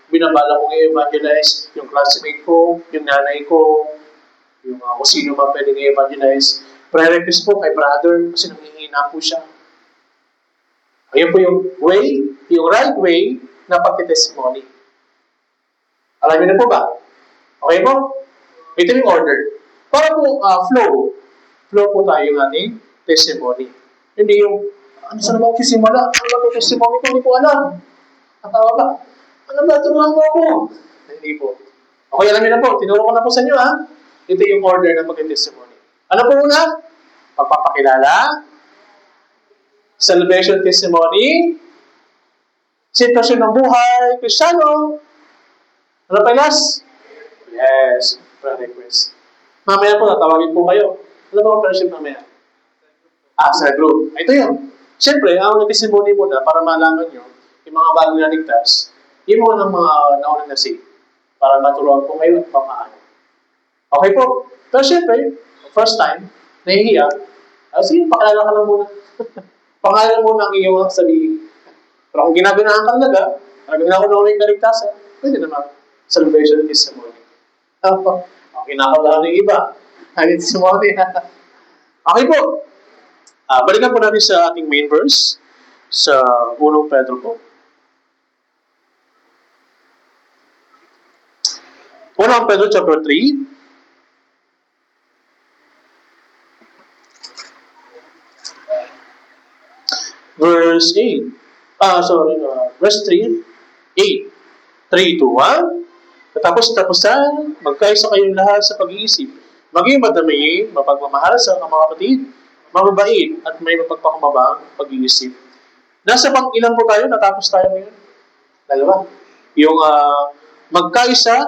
binabala kong i-evangelize yung classmate ko, yung nanay ko, yung kung sino man pwedeng i-evangelize. Prayer request po kay brother kasi nanghihina po siya. Ayun po yung way, yung right way na pagtitestimony. Alam niyo na po ba? Okay po? Ito yung order. Para po flow. Flow po tayo yung ating testimony. Hindi yung, ano saan ba magsisimula? Ano ba yung testimony ko? Hindi ko alam. Natawa ba? Ano ba? Turuan mo ako. Hindi po. Okay, alam niyo na po. Tinuro ko na po sa inyo, ha? Ito yung order ng pag-testimony. Ano po una? Pagpapakilala, celebration testimony, sitwasyon ng buhay, Kristiyano. Ano pa last? Yes, prayer request. Mamaya po, tatawagin po kayo. Ano ba ang fellowship mamaya? Sa group. Ito yun. Siyempre, ang testimony muna para malaman nyo, yung mga bagong naligtas, yung mga ng mga naunang nasi, para maturuan po kayo at pamaan. Okay po. Pero siyempre, first time, nahihiya, sige, pakilala ka lang muna. Pakilala muna ang iyong sabihin. Pero kung ginaganahan ka talaga, ginagawa na yung kaligtasan, pwede naman. Celebration testimony. Kinakalahan ng iba. Ay, testimony. Okay po. Balikan po natin sa ating main verse sa 1 Pedro po. 1 Pedro chapter 3. Verse 8. Verse 3. 8. 3, 2, 1. Tapos-tapusan, magkaisa kayong lahat sa pag-iisip. Maging madamayin, mapagmamahal sa mga kapatid, mababait, at may mapagpakumbabang pag-iisip. Nasa pang ilan po tayo? Natapos tayo ngayon? 2. Yung magkaisa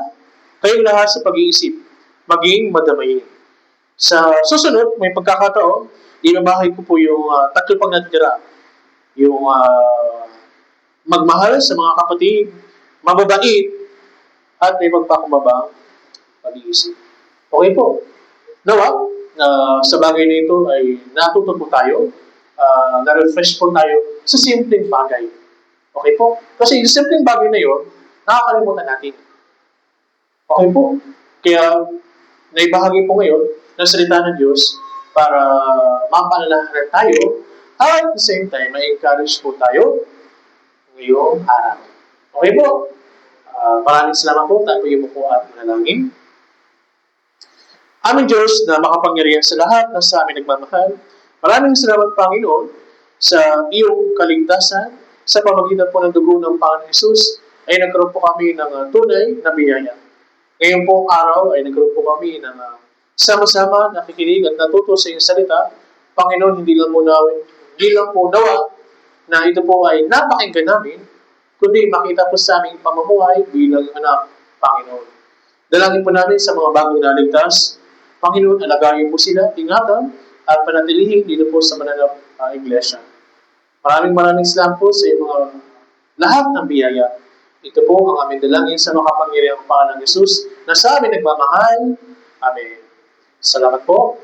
kayong lahat sa pag-iisip. Maging madamayin. Sa susunod, may pagkakataon, ibabahay ko po yung tatlo pang natira. Yung magmahal sa mga kapatid, mababait, at may magpakumbabang pag-iisip. Okay po. Nawa, sa bagay na ito ay natuto po tayo, na-refresh po tayo sa simpleng bagay. Okay po? Kasi yung simpleng bagay na yun, nakakalimutan natin. Okay po? Kaya, naibahagi po ngayon ng salita ng Diyos para mapaalalahanan tayo at at the same time, ma-encourage po tayo ngayong araw. Okay po? Maraming salamat po. Tayo po at manalangin. Aming Diyos na makapangyarihan sa lahat na sa amin nagmamahal, maraming salamat, Panginoon, sa iyong kaligtasan. Sa pamagitan po ng dugo ng Panginoon Hesus, ay nagkaroon po kami ng tunay na biyaya. Ngayon pong araw ay nagkaroon po kami ng sama-sama nakikinig at natuto sa iyong salita. Panginoon, hindi lang po nawa na ito po ay napakinggan namin, kundi makita po sa aming pamumuhay bilang anak, Panginoon. Dalangin po namin sa mga bagong naligtas, Panginoon, alagayin po sila, ingatan, at panatilihin dito po sa mananap iglesia. Maraming salamat po sa mga lahat ng biyaya. Ito po ang aming dalangin sa makapangyarihang Panginoong Hesus na sa amin nagmamahal. Amen. Salamat po.